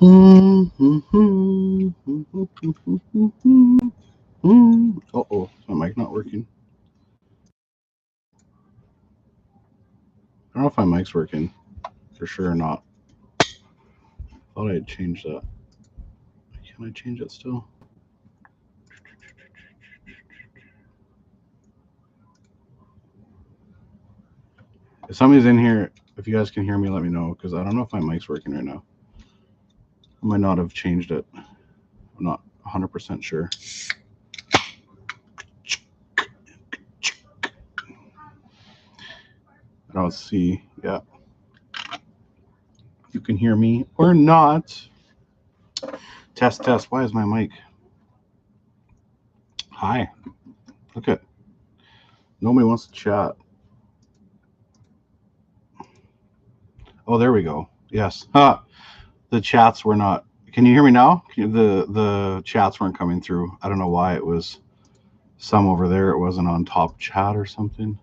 Uh-oh, my mic not working. I don't know if my mic's working for sure or not. Thought I had changed that. Can I change it still? If somebody's in here, if you guys can hear me, let me know, because I don't know if my mic's working right now. I might not have changed it. I'm not 100% sure. I don't see. Yeah. You can hear me or not. Test, test. Why is my mic? Hi. Look at. Nobody wants to chat. Oh, there we go. Yes. The chats were not. Can you hear me now? The chats weren't coming through. I don't know why. It was some over there. It wasn't on top chat or something.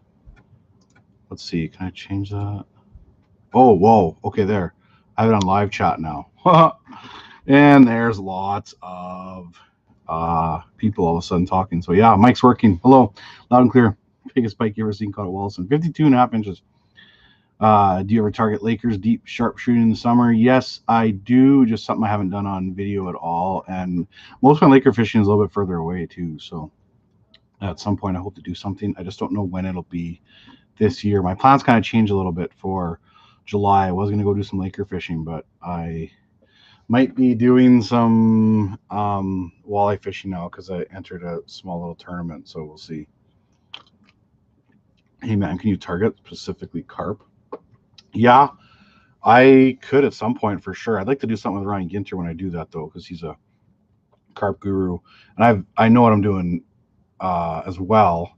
Let's see. Can I change that? Oh, whoa. Okay, there. I have it on live chat now. And there's lots of people all of a sudden talking. So yeah, mic's working. Hello, loud and clear. Biggest spike you ever seen caught at Wallison. 52.5 inches. Do you ever target Lakers deep sharpshooting in the summer? Yes, I do. Just something I haven't done on video at all. And most of my Laker fishing is a little bit further away too. So at some point I hope to do something. I just don't know when it'll be this year. My plans kind of changed a little bit for July. I was going to go do some Laker fishing, but I might be doing some walleye fishing now because I entered a small little tournament. So we'll see. Hey man, can you target specifically carp? Yeah, I could at some point for sure. I'd like to do something with Ryan Ginter when I do that though, because he's a carp guru, and I know what I'm doing as well.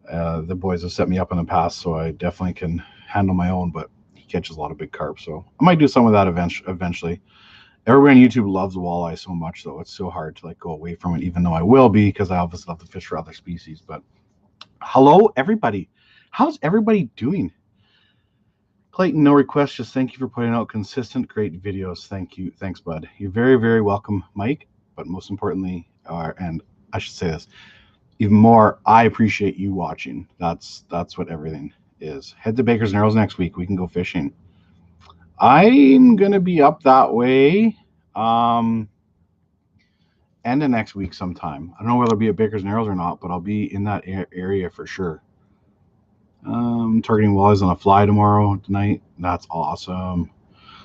The boys have set me up in the past, so I definitely can handle my own. But he catches a lot of big carp, so I might do some of that eventually. Everybody on YouTube loves walleye so much, though. It's so hard to go away from it, even though I will be, because I obviously love to fish for other species. But hello, everybody. How's everybody doing? Clayton, no request. Just thank you for putting out consistent, great videos. Thank you. Thanks, bud. You're very, very welcome, Mike. But most importantly, and I should say this, even more, I appreciate you watching. That's what everything is. Head to Baker's Narrows next week. We can go fishing. I'm going to be up that way end of next week sometime. I don't know whether it'll be at Baker's Narrows or not, but I'll be in that area for sure. Targeting walleyes on a fly tomorrow tonight. That's awesome.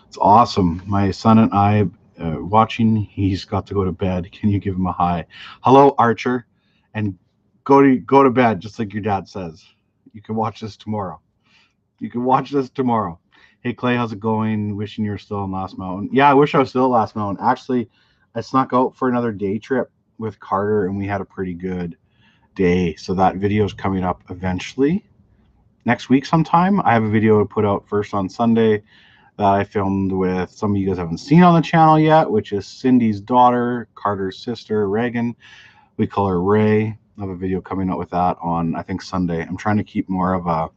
It's awesome. My son and I watching. He's got to go to bed. Can you give him a hi? Hello, Archer, and go to bed just like your dad says. You can watch this tomorrow. Hey Clay, how's it going? Wishing you were still in Last Mountain. Yeah, I wish I was still at Last Mountain. Actually, I snuck out for another day trip with Carter, and we had a pretty good day. So that video is coming up eventually next week sometime. I have a video to put out first on Sunday that I filmed with some of you guys haven't seen on the channel yet, which is Cindy's daughter, Carter's sister, Reagan. We call her Ray. I have a video coming out with that on, I think, Sunday. I'm trying to keep more of a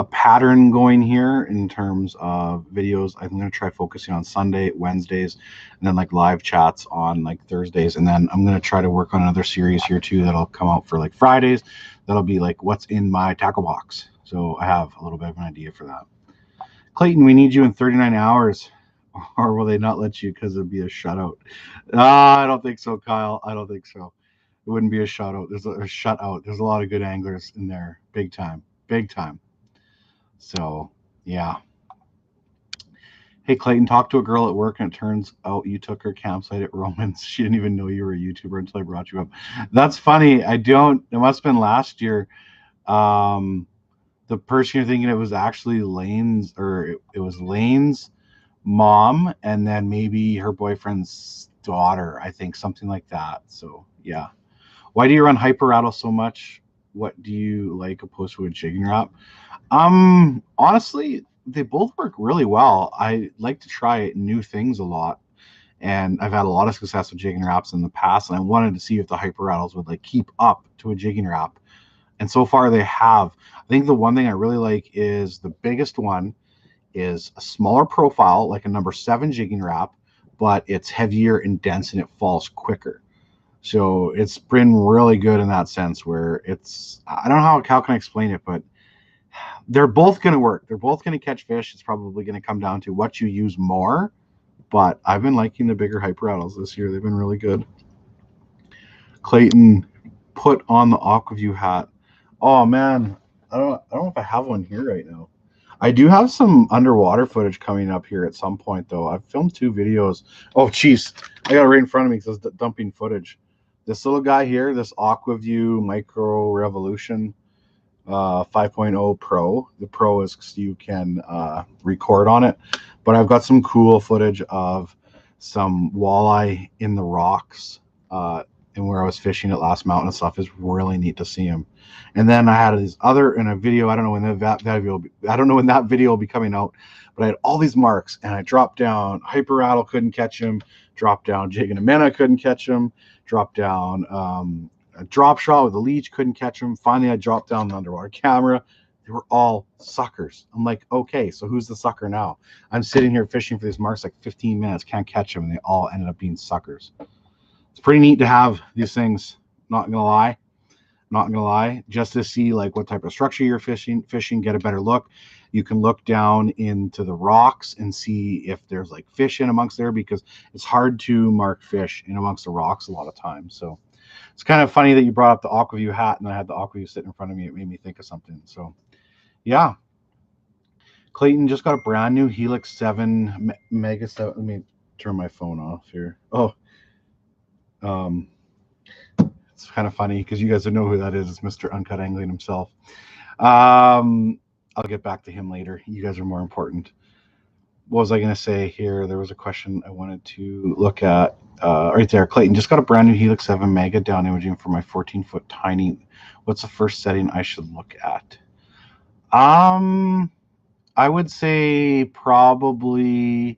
pattern going here in terms of videos. I'm going to try focusing on Sunday, Wednesdays, and then live chats on Thursdays. And then I'm going to try to work on another series here too that'll come out for Fridays. That'll be what's in my tackle box. So I have a little bit of an idea for that. Clayton, we need you in 39 hours. Or will they not let you because it'd be a shutout? I don't think so, Kyle. I don't think so. It wouldn't be a shutout. There's a shutout. There's a lot of good anglers in there. Big time. So, yeah. Hey, Clayton, talked to a girl at work, and it turns out you took her campsite at Romans. She didn't even know you were a YouTuber until I brought you up. That's funny. It must have been last year. The person you're thinking it was actually Lane's, or it was Lane's mom, and then maybe her boyfriend's daughter, I think, something like that. So, yeah. Why do you run Hyper Rattle so much? What do you like opposed to a jigging Rap? Honestly, they both work really well. I like to try new things a lot, and I've had a lot of success with jigging Raps in the past, and I wanted to see if the Hyper Rattles would keep up to a jigging Rap, and so far they have. I think the one thing I really like is the biggest one is a smaller profile, like a number 7 jigging wrap, but it's heavier and dense and it falls quicker. So it's been really good in that sense where it's, I don't know how can I explain it, but they're both going to work. They're both going to catch fish. It's probably going to come down to what you use more, but I've been liking the bigger hyper rattles this year. They've been really good. Clayton, put on the Aquaview hat. Oh man, I don't know if I have one here right now. I do have some underwater footage coming up here at some point, though. I've filmed 2 videos. Oh, geez. I got it right in front of me because it's dumping footage. This little guy here, this Aquaview Micro Revolution 5.0 Pro. The Pro is you can record on it. But I've got some cool footage of some walleye in the rocks and where I was fishing at Last Mountain and stuff. Is really neat to see them. And then I had these other in a video. I don't know when that video will be coming out, but I had all these marks and I dropped down. Hyper rattle couldn't catch him. Dropped down jig and a minnow couldn't catch him. Dropped down a drop shot with a leech couldn't catch him. Finally, I dropped down the underwater camera. They were all suckers. I'm like, okay, so who's the sucker now? I'm sitting here fishing for these marks like 15 minutes, can't catch them, and they all ended up being suckers. It's pretty neat to have these things. Not gonna lie, just to see like what type of structure you're fishing, get a better look. You can look down into the rocks and see if there's like fish in amongst there, because it's hard to mark fish in amongst the rocks a lot of times. So it's kind of funny that you brought up the Aquaview hat and I had the Aquaview sitting in front of me. It made me think of something. So yeah. Clayton just got a brand new Helix 7 Mega 7. Let me turn my phone off here. Oh, it's kind of funny because you guys don't know who that is. It's Mr. Uncut Angling himself. I'll get back to him later. You guys are more important. What was I going to say here? There was a question I wanted to look at right there. Clayton just got a brand new Helix 7 Mega down imaging for my 14-foot tiny. What's the first setting I should look at? I would say probably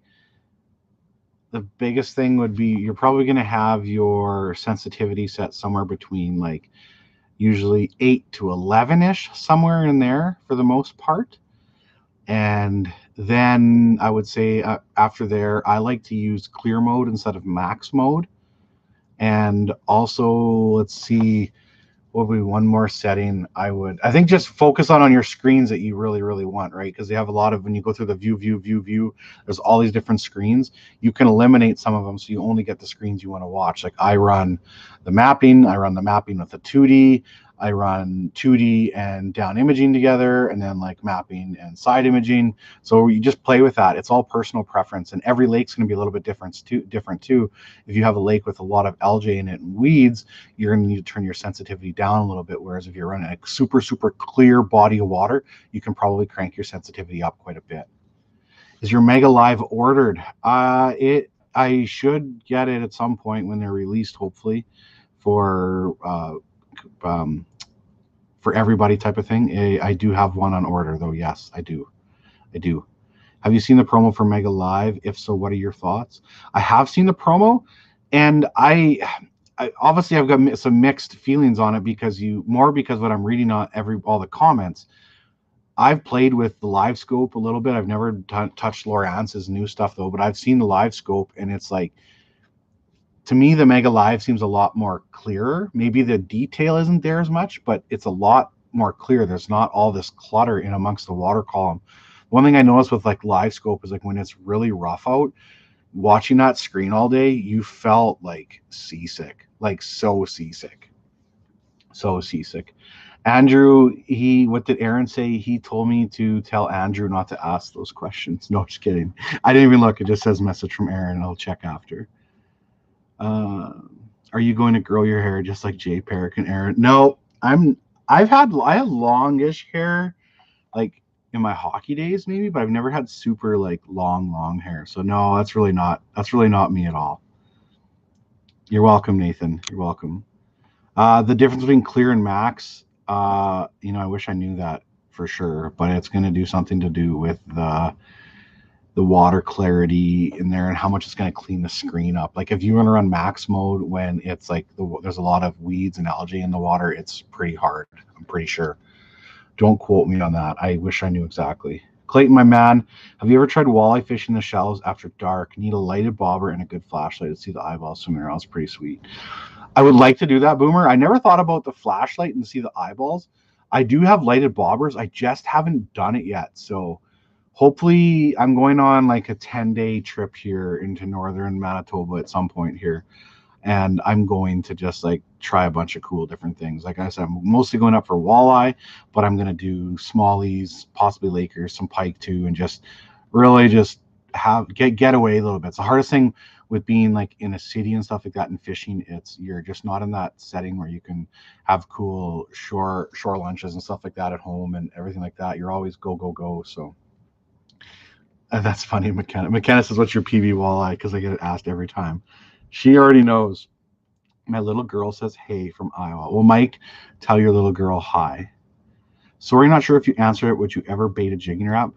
the biggest thing would be you're probably going to have your sensitivity set somewhere between like usually 8 to 11-ish, somewhere in there for the most part. And then I would say after there, I like to use clear mode instead of max mode. And also, let's see, what would be one more setting? I think just focus on your screens that you really, really want, right? Because they have a lot of, when you go through the view, there's all these different screens. You can eliminate some of them so you only get the screens you want to watch. Like I run the mapping with the 2D. I run 2D and down imaging together, and then like mapping and side imaging. So you just play with that. It's all personal preference, and every lake's going to be a little bit different too. If you have a lake with a lot of algae in it and weeds, you're going to need to turn your sensitivity down a little bit. Whereas if you're running a super, super clear body of water, you can probably crank your sensitivity up quite a bit. Is your Mega Live ordered? I should get it at some point when they're released, hopefully, for everybody type of thing. I do have one on order though. Yes, I do. Have you seen the promo for Mega Live? If so, what are your thoughts? I have seen the promo, and I obviously I've got some mixed feelings on it because what I'm reading on all the comments. I've played with the live scope a little bit. I've never touched Lawrence's new stuff though, but I've seen the live scope, and it's like, to me, the Mega Live seems a lot more clearer. Maybe the detail isn't there as much, but it's a lot more clear. There's not all this clutter in amongst the water column. One thing I noticed with like live scope is like when it's really rough out, watching that screen all day, you felt like seasick, like so seasick. Andrew, what did Aaron say? He told me to tell Andrew not to ask those questions. No, just kidding. I didn't even look. It just says message from Aaron, and I'll check after. Are you going to grow your hair just like Jay Perrick and Aaron? No, I have longish hair, like in my hockey days maybe, but I've never had super like long hair. So no, that's really not me at all. You're welcome, Nathan. You're welcome. The difference between clear and max, I wish I knew that for sure, but it's going to do something to do with the water clarity in there and how much it's going to clean the screen up. Like if you want to run max mode when it's like there's a lot of weeds and algae in the water, it's pretty hard. I'm pretty sure. Don't quote me on that. I wish I knew exactly. Clayton, my man, have you ever tried walleye fishing in the shallows after dark? Need a lighted bobber and a good flashlight to see the eyeballs swimming around. It's pretty sweet. I would like to do that, Boomer. I never thought about the flashlight and see the eyeballs. I do have lighted bobbers. I just haven't done it yet. So hopefully I'm going on like a 10-day trip here into northern Manitoba at some point here. And I'm going to just like try a bunch of cool different things. Like I said, I'm mostly going up for walleye, but I'm going to do smallies, possibly Lakers, some pike too, and just really just get away a little bit. It's the hardest thing with being like in a city and stuff like that and fishing. It's you're just not in that setting where you can have cool shore lunches and stuff like that at home and everything like that. You're always go go go. So that's funny. McKenna says, "What's your PB walleye?" Because I get it asked every time. She already knows. My little girl says, "Hey," from Iowa. Well, Mike, tell your little girl hi. Sorry, not sure if you answered it. Would you ever bait a jigging Rap?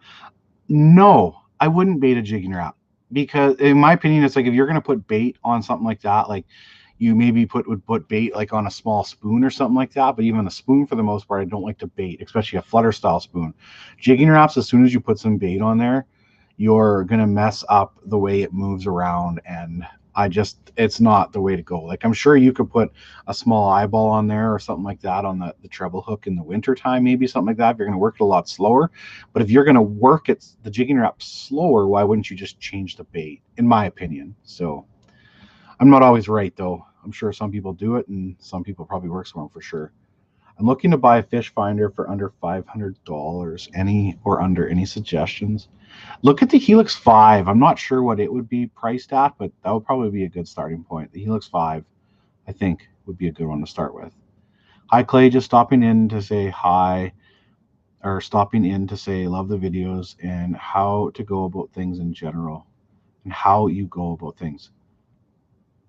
No, I wouldn't bait a jigging Rap because, in my opinion, it's like if you're going to put bait on something like that, like you maybe would put bait like on a small spoon or something like that. But even a spoon, for the most part, I don't like to bait, especially a flutter style spoon. Jigging Raps, as soon as you put some bait on there, you're going to mess up the way it moves around, and it's not the way to go. Like I'm sure you could put a small eyeball on there or something like that on the treble hook in the winter time, maybe something like that. If you're going to work it a lot slower, but if you're going to work it the jigging Rap slower, why wouldn't you just change the bait? In my opinion. So I'm not always right though. I'm sure some people do it, and some people probably works for them for sure. I'm looking to buy a fish finder for under $500. Any suggestions? Look at the Helix 5. I'm not sure what it would be priced at, but that would probably be a good starting point. The Helix 5, I think, would be a good one to start with. Hi, Clay. Just stopping in to say hi, or stopping in to say love the videos and how to go about things in general and how you go about things.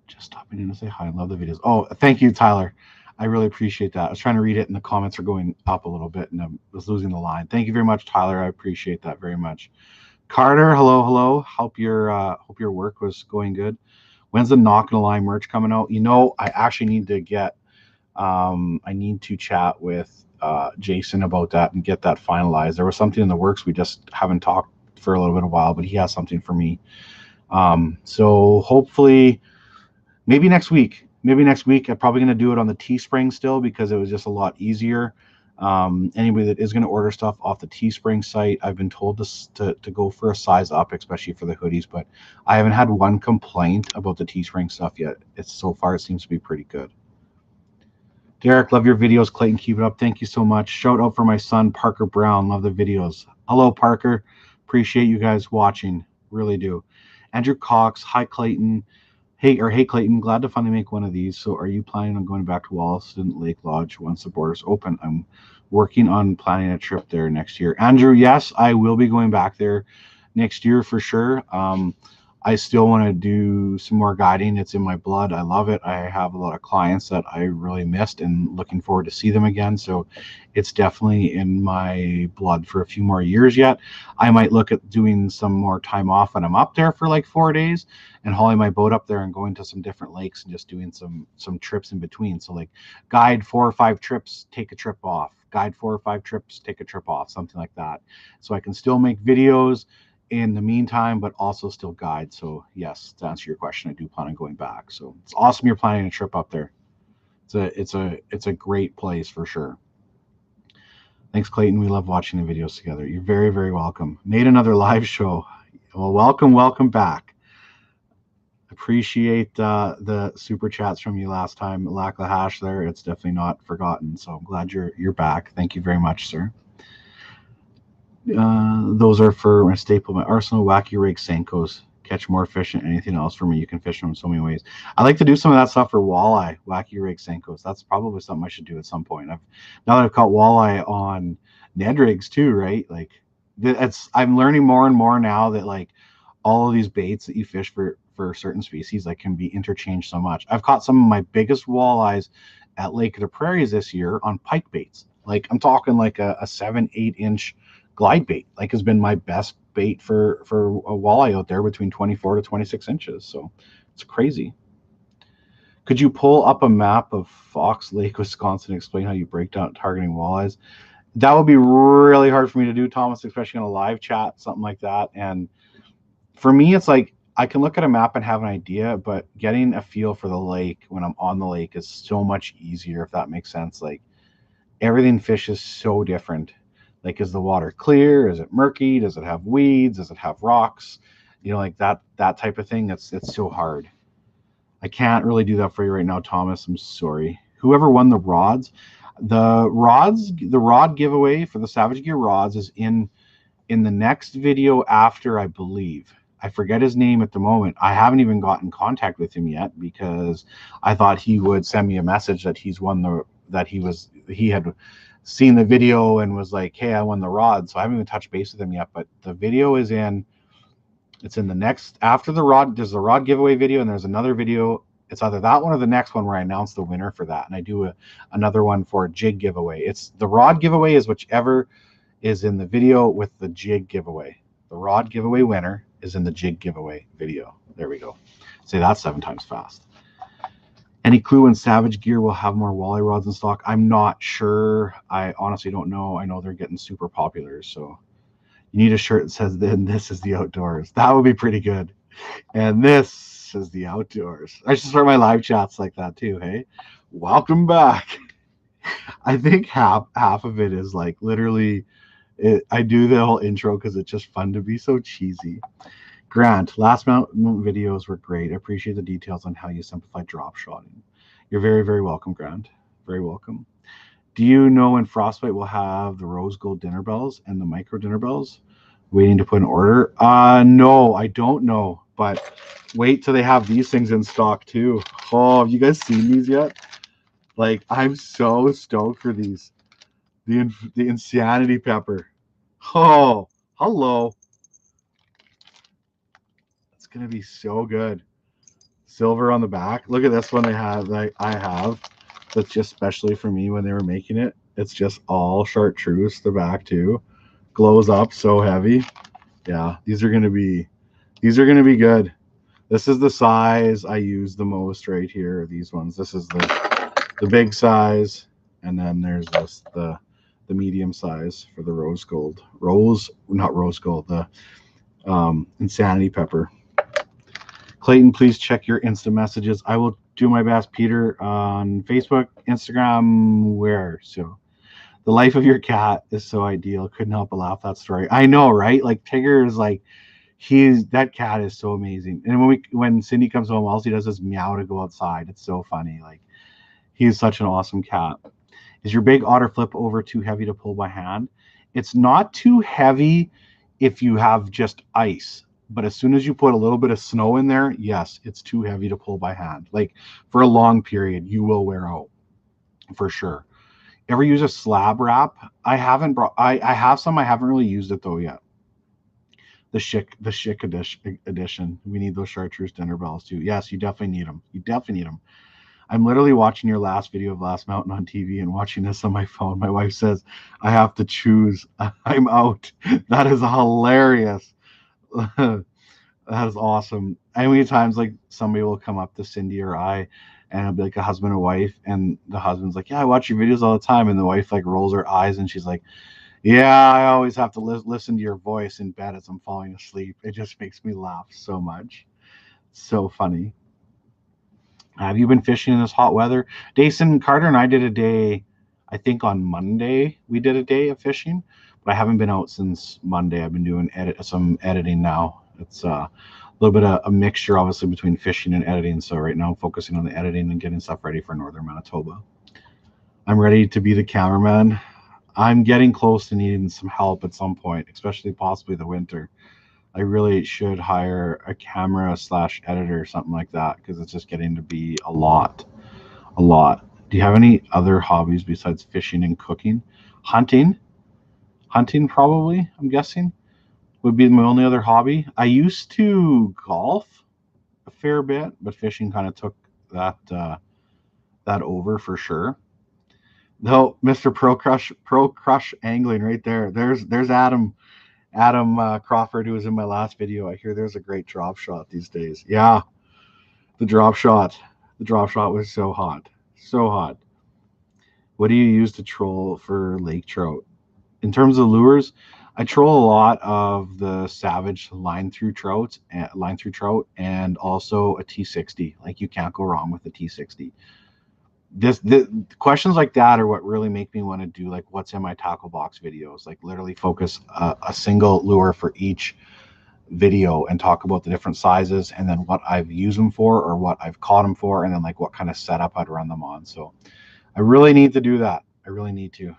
Just stopping in to say hi and love the videos. Oh, thank you, Tyler. I really appreciate that. I was trying to read it and the comments are going up a little bit and I was losing the line. Thank you very much, Tyler. I appreciate that very much. Carter, hello. Hope your work was going good. When's the Not Gonna Lie merch coming out? I actually need to I need to chat with Jason about that and get that finalized. There was something in the works. We just haven't talked for a little bit of a while, but he has something for me. So hopefully maybe next week. I'm probably going to do it on the Teespring still because it was just a lot easier. Anybody that is going to order stuff off the Teespring site, I've been told to go for a size up, especially for the hoodies, but I haven't had one complaint about the Teespring stuff yet. So far it seems to be pretty good. Derek, love your videos. Clayton, keep it up. Thank you so much. Shout out for my son, Parker Brown. Love the videos. Hello, Parker. Appreciate you guys watching. Really do. Andrew Cox. Hi, Clayton. Hey Clayton, glad to finally make one of these. So are you planning on going back to Wollaston Lake Lodge once the borders open? I'm working on planning a trip there next year. Andrew, yes, I will be going back there next year for sure. I still want to do some more guiding. It's in my blood. I love it. I have a lot of clients that I really missed and looking forward to see them again. So it's definitely in my blood for a few more years yet. I might look at doing some more time off when I'm up there for like 4 days and hauling my boat up there and going to some different lakes and just doing some trips in between. So like guide 4 or 5 trips, take a trip off. Guide 4 or 5 trips, take a trip off, something like that. So I can still make videos in the meantime, but also still guide. So yes, to answer your question, I do plan on going back. So it's awesome you're planning a trip up there. It's a great place for sure. Thanks, Clayton. We love watching the videos together. You're very, very welcome. Made another live show. Well, welcome back. Appreciate the super chats from you last time. Lack the hash there. It's definitely not forgotten. So I'm glad you're back. Thank you very much, sir. Those are for my staple, my arsenal, wacky rig, Senkos. Catch more fish than anything else for me. You can fish them in so many ways. I like to do some of that stuff for walleye, wacky rig, Senkos. That's probably something I should do at some point. Now that I've caught walleye on Ned rigs too, right? Like I'm learning more and more now that like all of these baits that you fish for certain species like can be interchanged so much. I've caught some of my biggest walleyes at Lake of the Prairies this year on pike baits. Like I'm talking like a 7-8 inch glide bait, like has been my best bait for a walleye out there between 24 to 26 inches. So it's crazy. Could you pull up a map of Fox Lake, Wisconsin, and explain how you break down targeting walleyes? that would be really hard for me to do, Thomas, especially on a live chat, something like that. And for me, it's like I can look at a map and have an idea, but getting a feel for the lake when I'm on the lake is so much easier, if that makes sense. Like everything fish is so different. Like, is the water clear? Is it murky? Does it have weeds? Does it have rocks? Like that type of thing. It's so hard. I can't really do that for you right now, Thomas. I'm sorry. Whoever won the rods, the rod giveaway for the Savage Gear rods is in the next video after, I believe. I forget his name at the moment. I haven't even gotten in contact with him yet because I thought he would send me a message that he had seen the video and was like, hey, I won the rod. So I haven't even touched base with him yet, but the video is it's in the next, after the rod, there's the rod giveaway video, and there's another video. It's either that one or the next one where I announce the winner for that. And I do another one for a jig giveaway. It's the rod giveaway is whichever is in the video with the jig giveaway. The rod giveaway winner is in the jig giveaway video. There we go. Say that 7 times fast. Any clue when Savage Gear will have more walleye rods in stock? I'm not sure. I honestly don't know. I know they're getting super popular. So you need a shirt that says, then this is the outdoors. That would be pretty good. And this is the outdoors. I should start my live chats like that too. Hey, welcome back. I think half of it is like literally I do the whole intro because it's just fun to be so cheesy. Grant, last mountain videos were great. I appreciate the details on how you simplify drop shotting. You're very, very welcome, Grant. Very welcome. Do you know when Frostbite will have the rose gold dinner bells and the micro dinner bells? Waiting to put an order? No, I don't know. But wait till they have these things in stock too. Oh, have you guys seen these yet? Like, I'm so stoked for these. The insanity pepper. Oh, hello. It's gonna be so good. Silver on the back. Look at this one they have. Like I have. That's just specially for me when they were making it. It's just all chartreuse. The back too. Glows up so heavy. Yeah, these are gonna be good. This is the size I use the most right here. These ones. This is the big size, and then there's the medium size for the rose gold. Not rose gold. The insanity pepper. Clayton, please check your Insta messages. I will do my best, Peter, on Facebook, Instagram, where? So the life of your cat is so ideal. Couldn't help but laugh that story. I know, right? Like Tigger is like, that cat is so amazing. And when Cindy comes home, all he does is meow to go outside. It's so funny. Like he's such an awesome cat. Is your big otter flip over too heavy to pull by hand? It's not too heavy if you have just ice. But as soon as you put a little bit of snow in there, yes, it's too heavy to pull by hand. Like for a long period, you will wear out for sure. Ever use a slab wrap? I haven't brought. I have some. I haven't really used it though yet. The chic edition. We need those chartreuse dinner bells too. Yes, you definitely need them. You definitely need them. I'm literally watching your last video of Last Mountain on TV and watching this on my phone. My wife says I have to choose. I'm out. That is hilarious. That is awesome. How many times like somebody will come up to Cindy or I and it'll be like a husband and wife, and the husband's like, yeah, I watch your videos all the time, and the wife like rolls her eyes and she's like, yeah, I always have to listen to your voice in bed as I'm falling asleep. It just makes me laugh so much. So funny. Have you been fishing in this hot weather? Dason, Carter and I did a day, I think on Monday we did a day of fishing, but I haven't been out since Monday. I've been doing some editing now. It's a little bit of a mixture, obviously, between fishing and editing. So right now I'm focusing on the editing and getting stuff ready for Northern Manitoba. I'm ready to be the cameraman. I'm getting close to needing some help at some point, especially possibly the winter. I really should hire a camera / editor or something like that because it's just getting to be a lot. Do you have any other hobbies besides fishing and cooking? Hunting probably, I'm guessing, would be my only other hobby. I used to golf a fair bit, but fishing kind of took that over for sure. Though Mr. Pro Crush angling right there. There's Adam Crawford, who was in my last video. I hear there's a great drop shot these days. Yeah, the drop shot was so hot. What do you use to troll for lake trout? In terms of lures, I troll a lot of the Savage line through trout, and also a T60. Like you can't go wrong with a T60. The questions like that are what really make me want to do like what's in my tackle box videos. Like literally focus a single lure for each video and talk about the different sizes and then what I've used them for or what I've caught them for and then like what kind of setup I'd run them on. So I really need to do that. I really need to.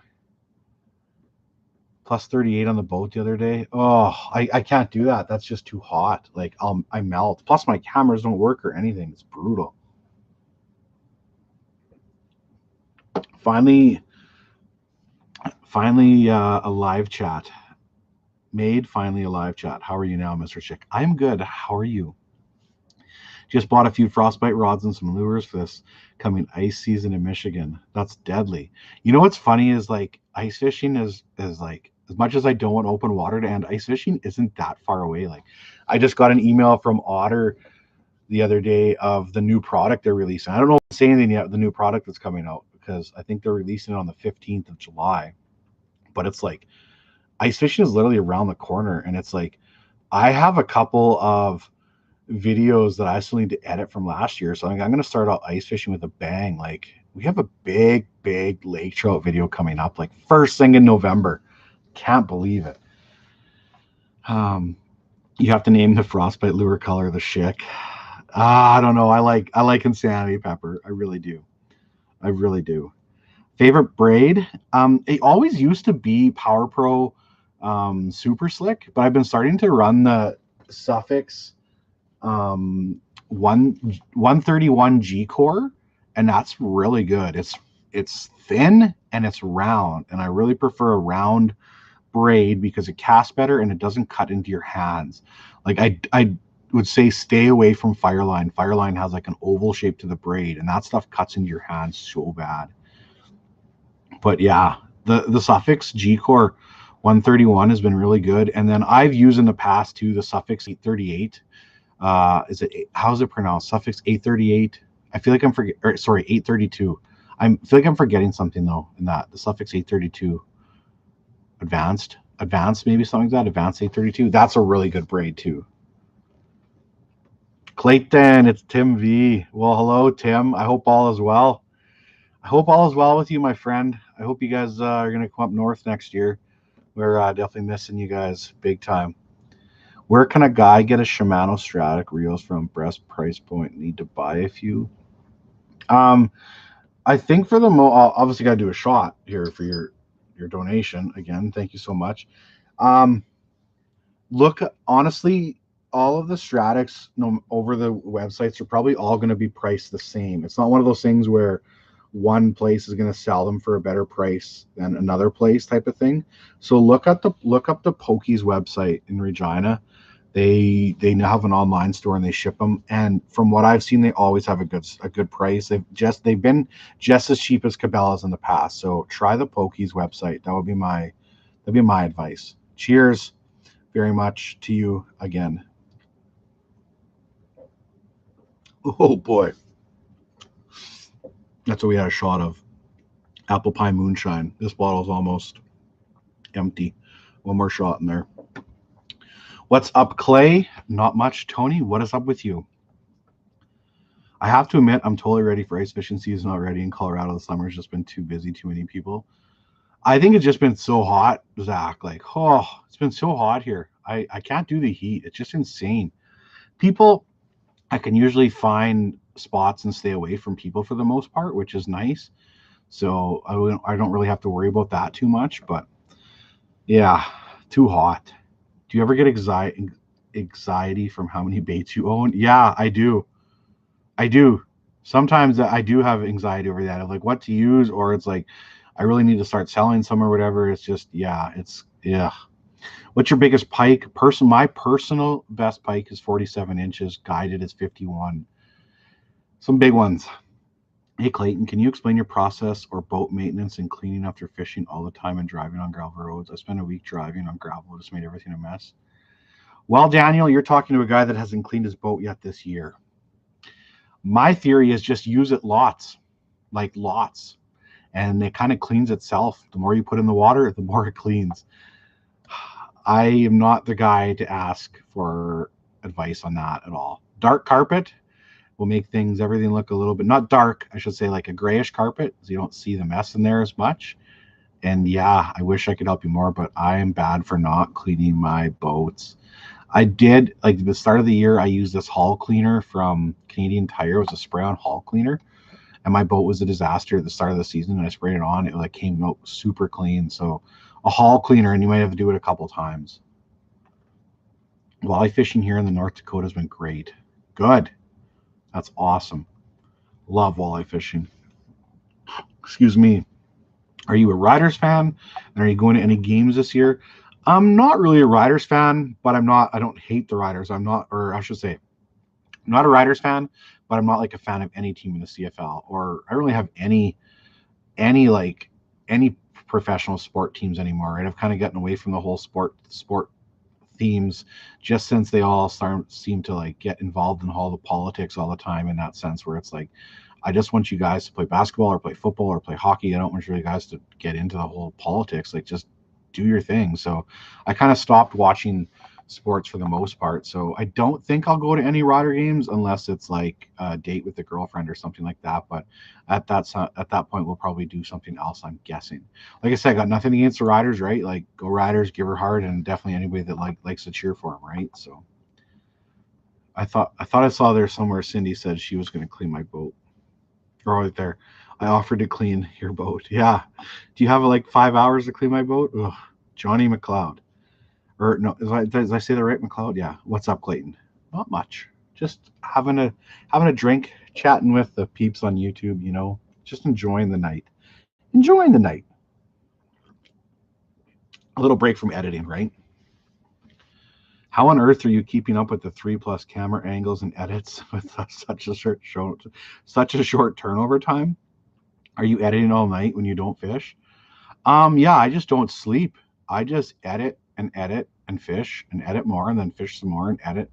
Plus 38 on the boat the other day. Oh, I can't do that. That's just too hot. Like I melt. Plus my cameras don't work or anything. It's brutal. Finally, a live chat. Finally a live chat. How are you now, Mr. Chick? I'm good. How are you? Just bought a few frostbite rods and some lures for this coming ice season in Michigan. That's deadly. You know what's funny is like ice fishing is like as much as I don't want open water to end, ice fishing isn't that far away. Like I just got an email from Otter the other day of the new product they're releasing. I don't know if say anything yet, the new product that's coming out because I think they're releasing it on the 15th of July. But it's like ice fishing is literally around the corner and it's like I have a couple of videos that I still need to edit from last year. So I'm going to start out ice fishing with a bang. Like we have a big lake trout video coming up like first thing in November. Can't believe it. You have to name the frostbite lure color the Schick. I don't know. I like Insanity Pepper. I really do. Favorite braid? It always used to be Power Pro Super Slick, but I've been starting to run the Suffix 131 G core, and that's really good. It's thin and it's round, and I really prefer a round braid because it casts better and it doesn't cut into your hands. Like I would say stay away from Fireline. Fireline has like an oval shape to the braid, and that stuff cuts into your hands so bad. But yeah, the Suffix G core 131 has been really good, and then I've used in the past too the Suffix 838. Is it how's it pronounced? Suffix 838. I feel like I'm 832. I feel like I'm forgetting something though in that the Suffix 832 advanced maybe something like that. Advanced 832. That's a really good braid too. Clayton, it's Tim V. Well, hello Tim. I hope all is well. I hope all is well with you, my friend. I hope you guys are gonna come up north next year. We're definitely missing you guys big time. Where can a guy get a Shimano Stratic reels from? Best price point. Need to buy a few. I think for the obviously got to do a shot here for your donation again. Thank you so much. Look, honestly, all of the Stratics over the websites are probably all going to be priced the same. It's not one of those things where one place is going to sell them for a better price than another place type of thing. So look up the Pokies website in Regina. They now have an online store and they ship them. And from what I've seen, they always have a good price. They've been just as cheap as Cabela's in the past. So try the Pokies website. That'd be my advice. Cheers very much to you again. Oh boy. That's what we had a shot of. Apple pie moonshine. This bottle's almost empty. One more shot in there. What's up, Clay? Not much. Tony, what is up with you? I have to admit, I'm totally ready for ice fishing season already in Colorado. The summer's just been too busy, too many people. I think it's just been so hot, Zach. Like, oh, it's been so hot here. I can't do the heat. It's just insane. People, I can usually find spots and stay away from people for the most part, which is nice. So I don't really have to worry about that too much. But yeah, too hot. Do you ever get anxiety from how many baits you own? Yeah, I do. Sometimes I do have anxiety over that of like what to use, or it's like I really need to start selling some or whatever. It's just yeah. What's your biggest pike? My personal best pike is 47 inches. Guided is 51. Some big ones. Hey Clayton, can you explain your process or boat maintenance and cleaning after fishing all the time and driving on gravel roads? I spent a week driving on gravel, just made everything a mess. Well, Daniel, you're talking to a guy that hasn't cleaned his boat yet this year. My theory is just use it lots. and it kind of cleans itself. The more you put in the water, the more it cleans. I am not the guy to ask for advice on that at all. Dark carpet will make everything look a little bit, not dark, I should say, like a grayish carpet, so you don't see the mess in there as much. And yeah, I wish I could help you more, but I am bad for not cleaning my boats. I did, like, at the start of the year, I used this hull cleaner from Canadian Tire. It was a spray on hull cleaner, and my boat was a disaster at the start of the season. And I sprayed it on; it like came out super clean. So a hull cleaner, and you might have to do it a couple times. Walleye fishing here in the North Dakota has been great. Good. That's awesome. Love walleye fishing. Excuse me. Are you a Riders fan? And are you going to any games this year? I'm not really a Riders fan, but I don't hate the Riders. I'm not, or I should say, I'm not a Riders fan, but I'm not like a fan of any team in the CFL, or I don't really have any any professional sport teams anymore. Right? I've kind of gotten away from the whole sport themes just since they all seem to like get involved in all the politics all the time, in that sense where it's like, I just want you guys to play basketball or play football or play hockey. I don't want you guys to get into the whole politics. Like, just do your thing. So I kind of stopped watching sports for the most part. So I don't think I'll go to any Rider games unless it's like a date with a girlfriend or something like that. But at that point, we'll probably do something else, I'm guessing. Like I said, I got nothing against the Riders, right? Like, go Riders, give her heart, and definitely anybody that likes to cheer for them, right? So I thought I saw there somewhere Cindy said she was going to clean my boat. Right there. I offered to clean your boat. Yeah. Do you have like 5 hours to clean my boat? Ugh. Johnny McLeod. Or no, did I say that right, McLeod? Yeah. What's up, Clayton? Not much. Just having a drink, chatting with the peeps on YouTube, just enjoying the night. Enjoying the night. A little break from editing, right? How on earth are you keeping up with the 3+ camera angles and edits with such a short turnover time? Are you editing all night when you don't fish? Yeah, I just don't sleep. I just edit and fish and edit more and then fish some more and edit.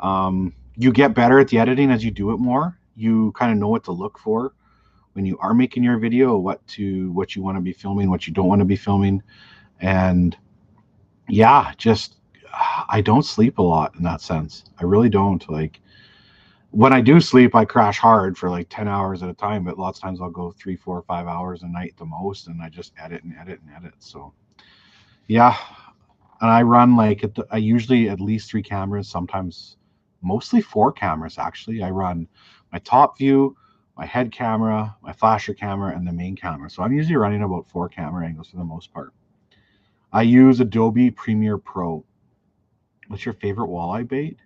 You get better at the editing as you do it more. You kind of know what to look for when you are making your video, what you want to be filming, what you don't want to be filming. And yeah, just I don't sleep a lot in that sense. I really don't. Like, when I do sleep, I crash hard for like 10 hours at a time, but lots of times I'll go 3, 4, 5 hours a night the most, and I just edit and edit and edit. So yeah. And I run like I usually at least 3 cameras, sometimes mostly 4 cameras actually. I run my top view, my head camera, my flasher camera, and the main camera. So I'm usually running about 4 camera angles for the most part. I use Adobe Premiere Pro. What's your favorite walleye bait?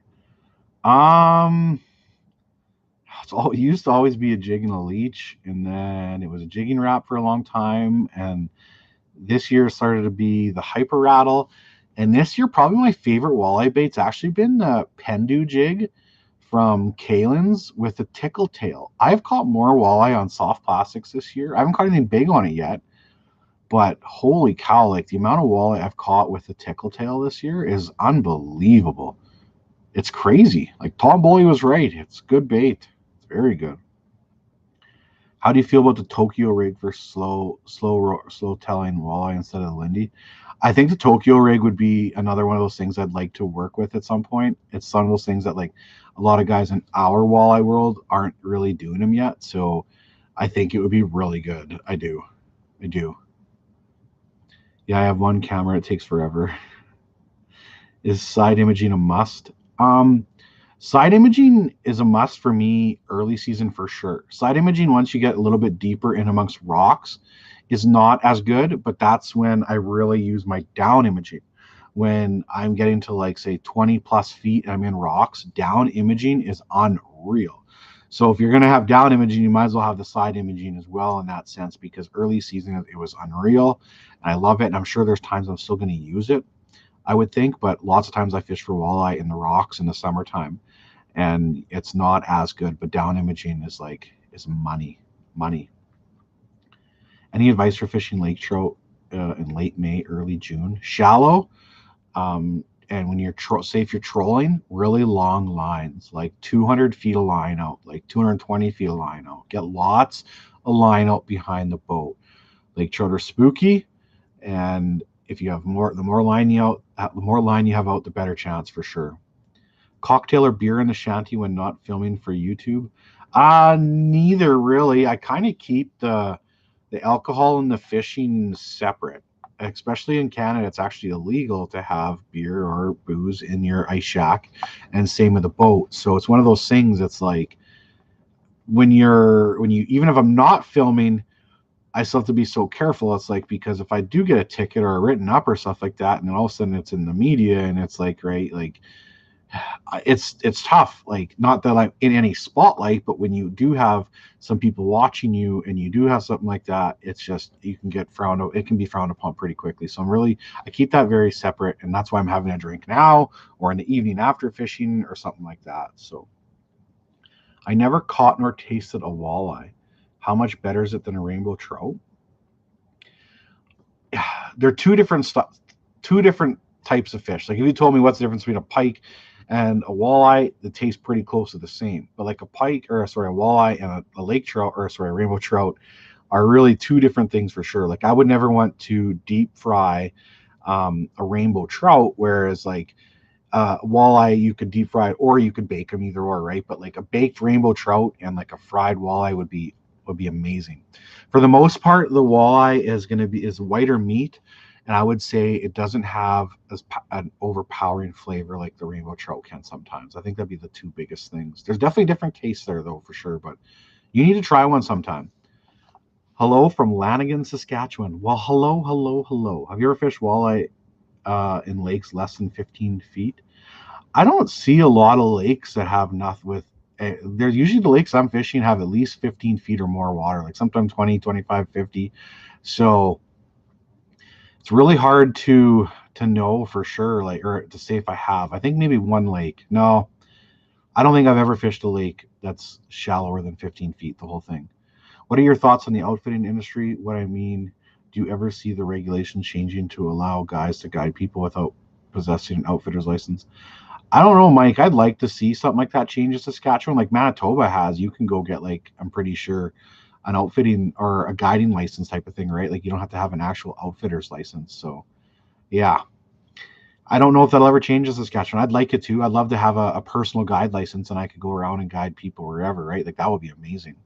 It used to always be a jig and a leech, and then it was a jigging wrap for a long time, and this year started to be the hyper rattle. And this year, probably my favorite walleye bait's actually been the Pendu jig from Kalen's with the tickle tail. I've caught more walleye on soft plastics this year. I haven't caught anything big on it yet, but holy cow, like the amount of walleye I've caught with the tickle tail this year is unbelievable. It's crazy. Like, Tom Boley was right. It's good bait. It's very good. How do you feel about the Tokyo rig for slow telling walleye instead of Lindy? I think the Tokyo rig would be another one of those things I'd like to work with at some point. It's some of those things that like a lot of guys in our walleye world aren't really doing them yet. So I think it would be really good. I do. Yeah, I have one camera. It takes forever. Is side imaging a must? Side imaging is a must for me early season for sure. Side imaging, once you get a little bit deeper in amongst rocks, is not as good, but that's when I really use my down imaging. When I'm getting to like say 20+ feet and I'm in rocks, down imaging is unreal. So if you're going to have down imaging, you might as well have the side imaging as well in that sense, because early season it was unreal and I love it. And I'm sure there's times I'm still going to use it, I would think, but lots of times I fish for walleye in the rocks in the summertime and it's not as good, but down imaging is money. Any advice for fishing lake trout in late May, early June? Shallow, and when you're say if you're trolling, really long lines, like 200 feet of line out, like 220 feet of line out. Get lots a line out behind the boat. Lake trout are spooky, and if you have the more line you have out, the better chance for sure. Cocktail or beer in the shanty when not filming for YouTube? Neither really. I kind of keep the alcohol and the fishing separate. Especially in Canada, it's actually illegal to have beer or booze in your ice shack, and same with the boat. So it's one of those things. It's like when you even if I'm not filming, I still have to be so careful. It's like, because if I do get a ticket or a written up or stuff like that, and then all of a sudden it's in the media, and it's like, right, like it's tough. Like, not that I'm in any spotlight, but when you do have some people watching you and you do have something like that, it's just, it can be frowned upon pretty quickly. So I keep that very separate, and that's why I'm having a drink now or in the evening after fishing or something like that. So I never caught nor tasted a walleye. How much better is it than a rainbow trout? They're two different types of fish. Like, if you told me what's the difference between a pike and a walleye, they taste pretty close to the same. But like a walleye and a lake trout, a rainbow trout, are really two different things for sure. Like, I would never want to deep fry a rainbow trout, whereas like walleye you could deep fry it, or you could bake them, either or, right? But like a baked rainbow trout and like a fried walleye would be amazing. For the most part, the walleye is whiter meat, and I would say it doesn't have an overpowering flavor like the rainbow trout can sometimes. I think that'd be the two biggest things. There's definitely different tastes there though, for sure, but you need to try one sometime. Hello from Lanigan, Saskatchewan. Well, hello, hello, hello. Have you ever fished walleye in lakes less than 15 feet? I don't see a lot of lakes that have nothing with. There's usually the lakes I'm fishing have at least 15 feet or more water, like sometimes 20, 25, 50. So it's really hard to know for sure, like, or to say if I have. I think maybe one lake. No, I don't think I've ever fished a lake that's shallower than 15 feet, the whole thing. What are your thoughts on the outfitting industry? What I mean, do you ever see the regulations changing to allow guys to guide people without possessing an outfitter's license? I don't know, Mike. I'd like to see something like that change in Saskatchewan. Like Manitoba has, you can go get, like, I'm pretty sure, an outfitting or a guiding license type of thing, right? Like, you don't have to have an actual outfitter's license. So yeah, I don't know if that'll ever change in Saskatchewan. I'd like it to. I'd love to have a personal guide license, and I could go around and guide people wherever, right? Like, that would be amazing.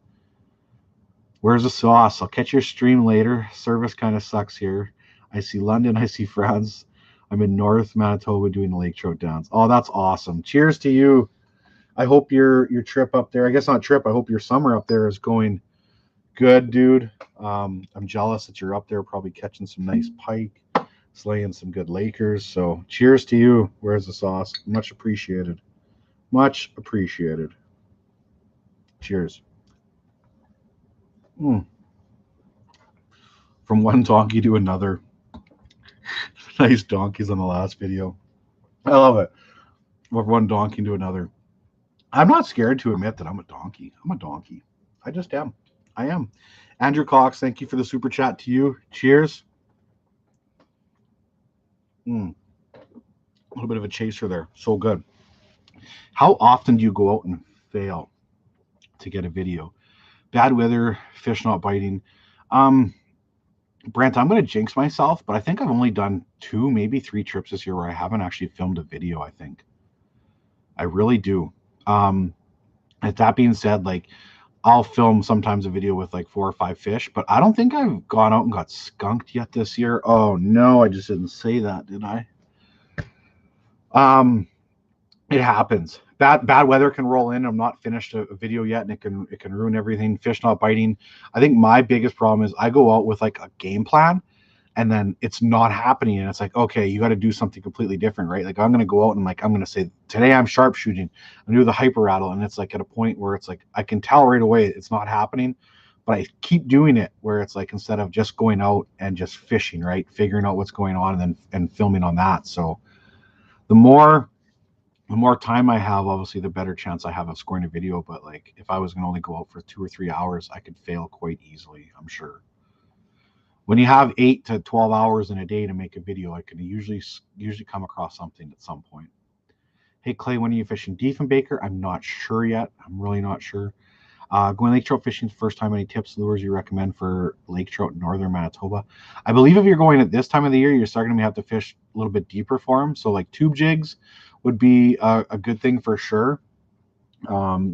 Where's the sauce? I'll catch your stream later. Service kind of sucks here. I see London. I see France. I'm in North Manitoba doing the lake trout dance. Oh, that's awesome. Cheers to you. I hope your trip up there, I guess not trip, I hope your summer up there is going good, dude. I'm jealous that you're up there probably catching some nice pike, slaying some good Lakers. So cheers to you. Where's the sauce? Much appreciated. Much appreciated. Cheers. Mm. From one donkey to another. Nice donkeys on the last video. I love it. From one donkey to another. I'm not scared to admit that I'm a donkey. I'm a donkey. I just am. I am. Andrew Cox, thank you for the super chat to you. Cheers. A little bit of a chaser there. So good. How often do you go out and fail to get a video? Bad weather, fish not biting. Brent, I'm going to jinx myself, but I think I've only done 2, maybe 3 trips this year where I haven't actually filmed a video, I think. I really do. That being said, like, I'll film sometimes a video with like 4 or 5 fish, but I don't think I've gone out and got skunked yet this year. Oh no, I just didn't say that, did I? It happens. Bad weather can roll in. I'm not finished a video yet, and it can ruin everything. Fish not biting. I think my biggest problem is I go out with like a game plan, and then it's not happening, and it's like, okay, you got to do something completely different, right? Like, I'm going to go out and, like, I'm going to say, today I'm sharpshooting, I do the hyper rattle, and it's like at a point where it's like I can tell right away it's not happening, but I keep doing it where it's like, instead of just going out and just fishing, right, figuring out what's going on and filming on that. So the more time I have, obviously the better chance I have of scoring a video. But like, if I was going to only go out for 2 or 3 hours, I could fail quite easily, I'm sure. When you have 8 to 12 hours in a day to make a video, I can usually come across something at some point. Hey Clay, when are you fishing Diefenbaker? I'm not sure yet. I'm really not sure. Going lake trout fishing the first time, any tips, lures you recommend for lake trout in northern Manitoba? I believe if you're going at this time of the year, you're starting to have to fish a little bit deeper for them. So like tube jigs would be a good thing for sure.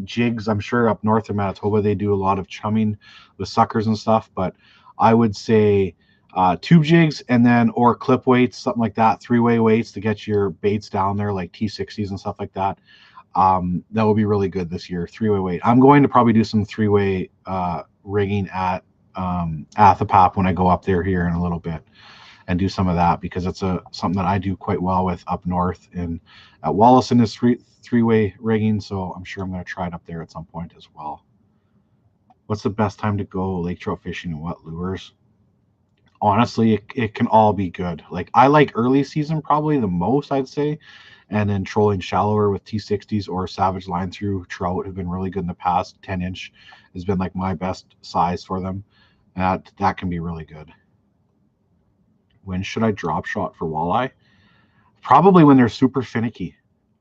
Jigs, I'm sure up north in Manitoba, they do a lot of chumming with suckers and stuff, but I would say tube jigs and then or clip weights, something like that, three-way weights to get your baits down there, like T60s and stuff like that. That will be really good this year. Three-way weight. I'm going to probably do some three-way rigging at Athapap when I go up there here in a little bit and do some of that because it's something that I do quite well with up north. And at Wallison is three-way rigging, so I'm sure I'm going to try it up there at some point as well. What's the best time to go lake trout fishing and what lures? Honestly, it can all be good. Like I like early season probably the most, I'd say, and then trolling shallower with T60s or Savage line through trout have been really good in the past. 10-inch has been like my best size for them. That can be really good. When should I drop shot for walleye? Probably when they're super finicky.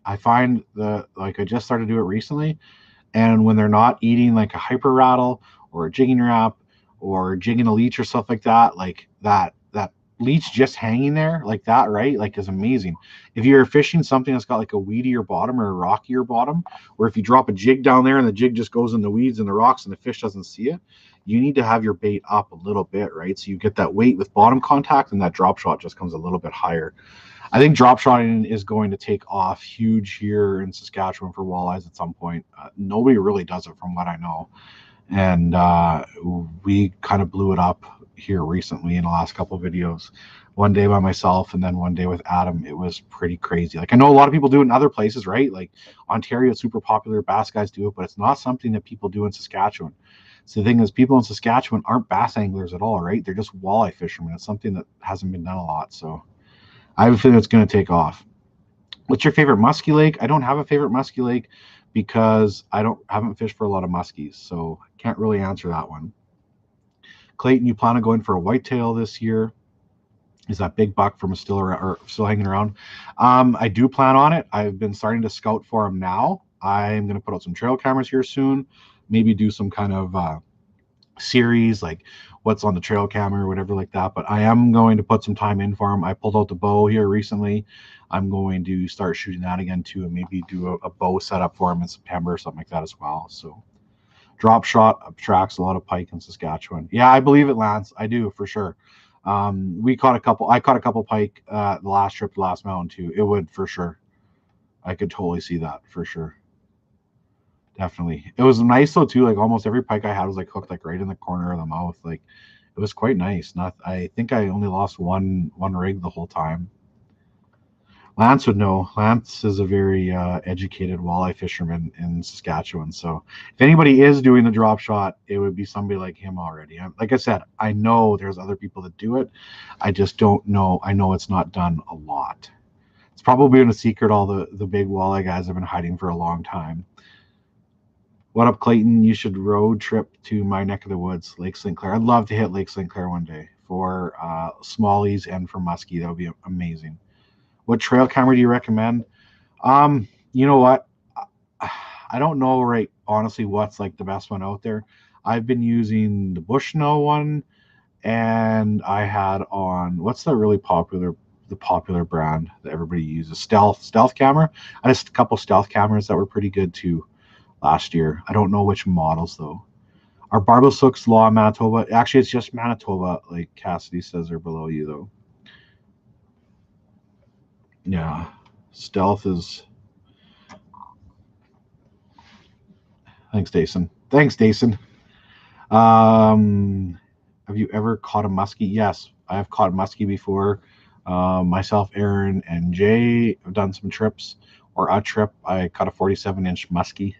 I find I just started to do it recently, and when they're not eating like a hyper rattle or a jigging wrap or jigging a leech or stuff like that, like that leech just hanging there like that, right? Like is amazing. If you're fishing something that's got like a weedier bottom or a rockier bottom, or if you drop a jig down there and the jig just goes in the weeds and the rocks and the fish doesn't see it, you need to have your bait up a little bit, right? So you get that weight with bottom contact and that drop shot just comes a little bit higher. I think drop shotting is going to take off huge here in Saskatchewan for walleyes at some point. Nobody really does it from what I know. And we kind of blew it up here recently in the last couple of videos. One day by myself and then one day with Adam. It was pretty crazy. Like I know a lot of people do it in other places, right? Like Ontario, it's super popular. Bass guys do it, but it's not something that people do in Saskatchewan. So the thing is, people in Saskatchewan aren't bass anglers at all, right? They're just walleye fishermen. It's something that hasn't been done a lot. So I have a feeling it's going to take off. What's your favorite muskie lake? I don't have a favorite muskie lake because I haven't fished for a lot of muskies, so I can't really answer that one. Clayton, you plan on going for a whitetail this year? Is that big buck from still hanging around? I do plan on it. I've been starting to scout for them now. I'm going to put out some trail cameras here soon. Maybe do some kind of series like what's on the trail camera or whatever like that. But I am going to put some time in for them. I pulled out the bow here recently. I'm going to start shooting that again too, and maybe do a bow setup for them in September or something like that as well. So drop shot attracts a lot of pike in Saskatchewan. Yeah, I believe it, Lance. I do for sure. I caught a couple pike the last trip to Last Mountain too. It would for sure. I could totally see that for sure. Definitely. It was nice though too. Like almost every pike I had was like hooked like right in the corner of the mouth. Like it was quite nice. I think I only lost one rig the whole time. Lance would know. Lance is a very educated walleye fisherman in Saskatchewan. So if anybody is doing the drop shot, it would be somebody like him already. Like I said, I know there's other people that do it. I just don't know. I know it's not done a lot. It's probably been a secret all the big walleye guys have been hiding for a long time. What up, Clayton? You should road trip to my neck of the woods, Lake St. Clair. I'd love to hit Lake St. Clair one day for smallies and for muskie. That would be amazing. What trail camera do you recommend? You know what? I don't know honestly what's like the best one out there. I've been using the Bushnell one, and I had on what's the popular brand that everybody uses? Stealth camera. I just a couple stealth cameras that were pretty good too last year. I don't know which models though. Are barbells hooks law in Manitoba? Actually, it's just Manitoba, like Cassidy says, are below you though. Yeah, stealth is. Thanks, Dason. Have you ever caught a muskie? Yes, I have caught muskie before. Myself, Aaron, and Jay have done some trips, or a trip. I caught a 47-inch muskie,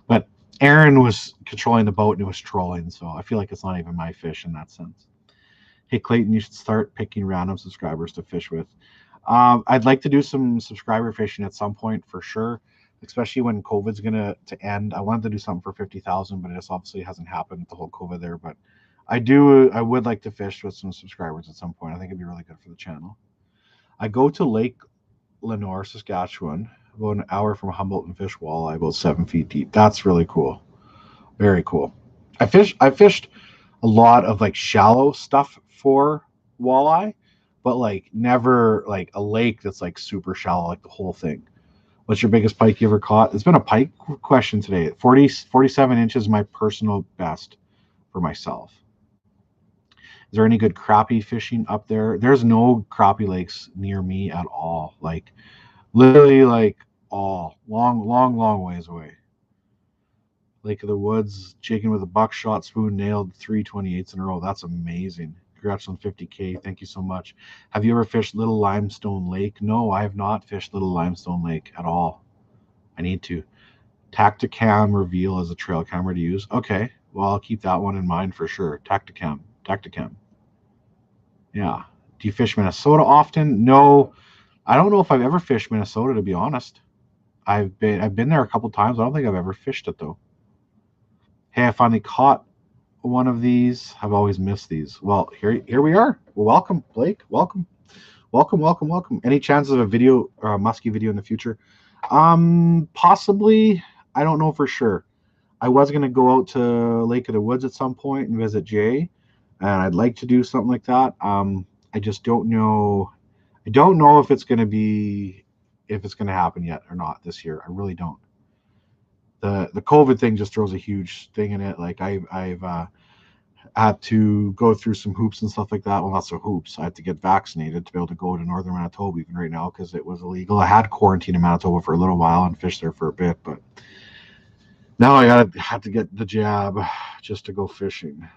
but Aaron was controlling the boat and it was trolling, so I feel like it's not even my fish in that sense. Hey, Clayton, you should start picking random subscribers to fish with. I'd like to do some subscriber fishing at some point for sure, especially when COVID's gonna to end. I wanted to do something for 50,000, but it just obviously hasn't happened with the whole COVID there. But I would like to fish with some subscribers at some point. I think it'd be really good for the channel. I go to Lake Lenore, Saskatchewan, about an hour from Humboldt and fish walleye, about 7 feet deep. That's really cool. Very cool. I fished a lot of like shallow stuff for walleye, but like never like a lake that's like super shallow, like the whole thing. What's your biggest pike you ever caught? It's been a pike question today. 47 inches, my personal best for myself. Is there any good crappie fishing up there? There's no crappie lakes near me at all. Like literally, like all long, long, long ways away. Lake of the Woods, chicken with a buckshot spoon, nailed 328s in a row. That's amazing. Congrats on 50K. Thank you so much. Have you ever fished Little Limestone Lake? No, I have not fished Little Limestone Lake at all. I need to. Tacticam reveal as a trail camera to use. Okay, well, I'll keep that one in mind for sure. Tacticam. Yeah. Do you fish Minnesota often? No, I don't know if I've ever fished Minnesota, to be honest. I've been there a couple times. I don't think I've ever fished it though. Hey, I finally caught one of these. I've always missed these. Well, here we are. Well, welcome, Blake. Welcome. Any chances of a video or a muskie video in the future? Possibly. I don't know for sure. I was gonna go out to Lake of the Woods at some point and visit Jay, and I'd like to do something like that. I just don't know. I don't know if it's gonna happen yet or not this year. I really don't. The COVID thing just throws a huge thing in it. Like I've had to go through some hoops and stuff like that. Well, not so hoops. I had to get vaccinated to be able to go to northern Manitoba even right now because it was illegal. I had quarantine in Manitoba for a little while and fished there for a bit, but now had to get the jab just to go fishing.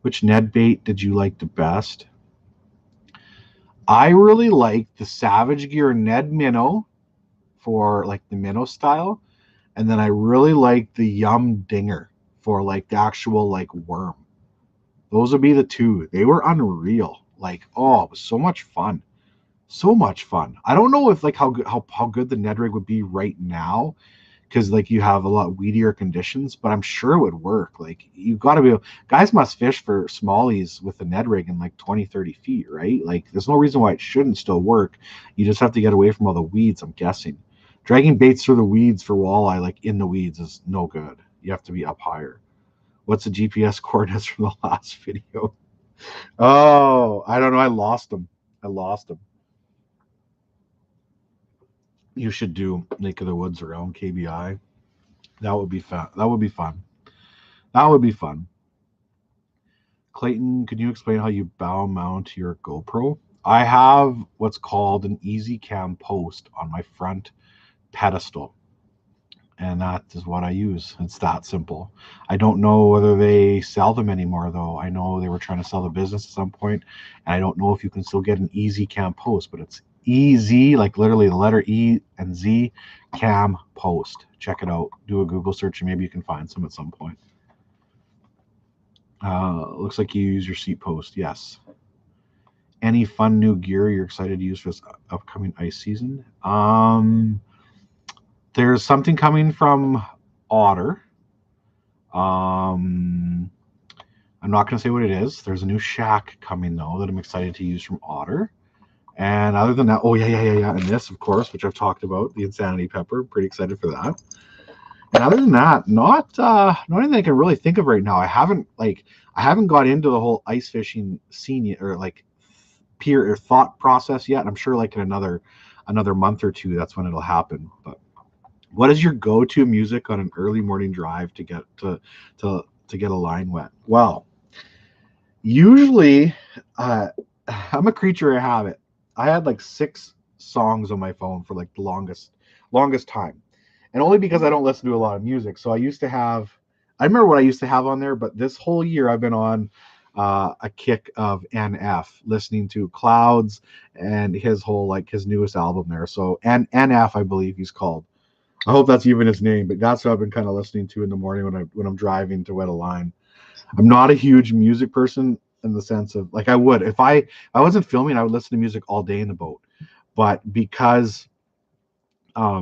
Which Ned bait did you like the best? I really like the Savage Gear Ned minnow for like the minnow style, and then I really like the Yum Dinger for like the actual like worm. Those would be the two. They were unreal. Like, oh, it was so much fun. So much fun. I don't know if like how good the Ned rig would be right now because like you have a lot weedier conditions, but I'm sure it would work. Like you've got to be guys must fish for smallies with the Ned rig in like 20, 30 feet, right? Like there's no reason why it shouldn't still work. You just have to get away from all the weeds, I'm guessing. Dragging baits through the weeds for walleye, like in the weeds, is no good. You have to be up higher. What's the GPS coordinates from the last video? Oh, I don't know. I lost them. You should do Lake of the Woods around KBI. That would be fun. That would be fun. That would be fun. Clayton, could you explain how you bow mount your GoPro? I have what's called an easy cam post on my front pedestal, and that is what I use. It's that simple. I don't know whether they sell them anymore, though. I know they were trying to sell the business at some point, and I don't know if you can still get an easy cam post, but it's easy, like literally the letter E and Z cam post. Check it out. Do a Google search, and maybe you can find some at some point. Looks like you use your seat post. Yes. Any fun new gear you're excited to use for this upcoming ice season? There's something coming from Otter. I'm not going to say what it is. There's a new shack coming though that I'm excited to use from Otter. And other than that, oh yeah. And this, of course, which I've talked about, the Insanity Pepper. Pretty excited for that. And other than that, not anything I can really think of right now. I haven't got into the whole ice fishing scene yet, or like peer or thought process yet. I'm sure like in another month or two, that's when it'll happen. But what is your go-to music on an early morning drive to get a line wet? Well, usually I'm a creature of habit. I had like 6 songs on my phone for like the longest time, and only because I don't listen to a lot of music. So I remember what I used to have on there, but this whole year I've been on a kick of NF, listening to Clouds and his newest album there. So NF, I believe he's called. I hope that's even his name, but that's what I've been kind of listening to in the morning when I'm driving to wet a line. I'm not a huge music person in the sense of like I would if I wasn't filming, I would listen to music all day in the boat. But because I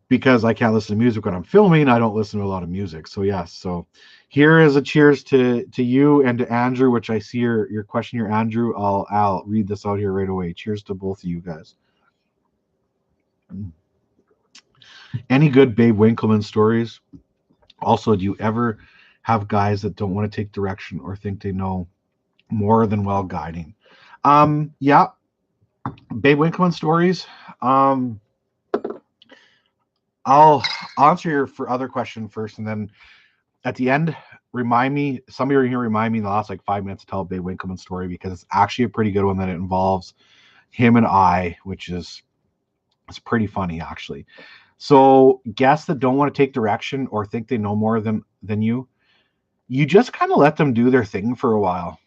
can't listen to music when I'm filming, I don't listen to a lot of music. So yes, so here is a cheers to you and to Andrew, which I see your question here, Andrew. I'll read this out here right away. Cheers to both of you guys. Any good Babe Winkleman stories? Also, do you ever have guys that don't want to take direction or think they know more than well guiding? Yeah, Babe Winkleman stories. Um, I'll answer your for other question first, and then at the end, remind me. Somebody are here remind me in the last like 5 minutes to tell a Babe Winkleman story because it's actually a pretty good one that it involves him and I, which is it's pretty funny actually. So guests that don't want to take direction or think they know more than you just kind of let them do their thing for a while.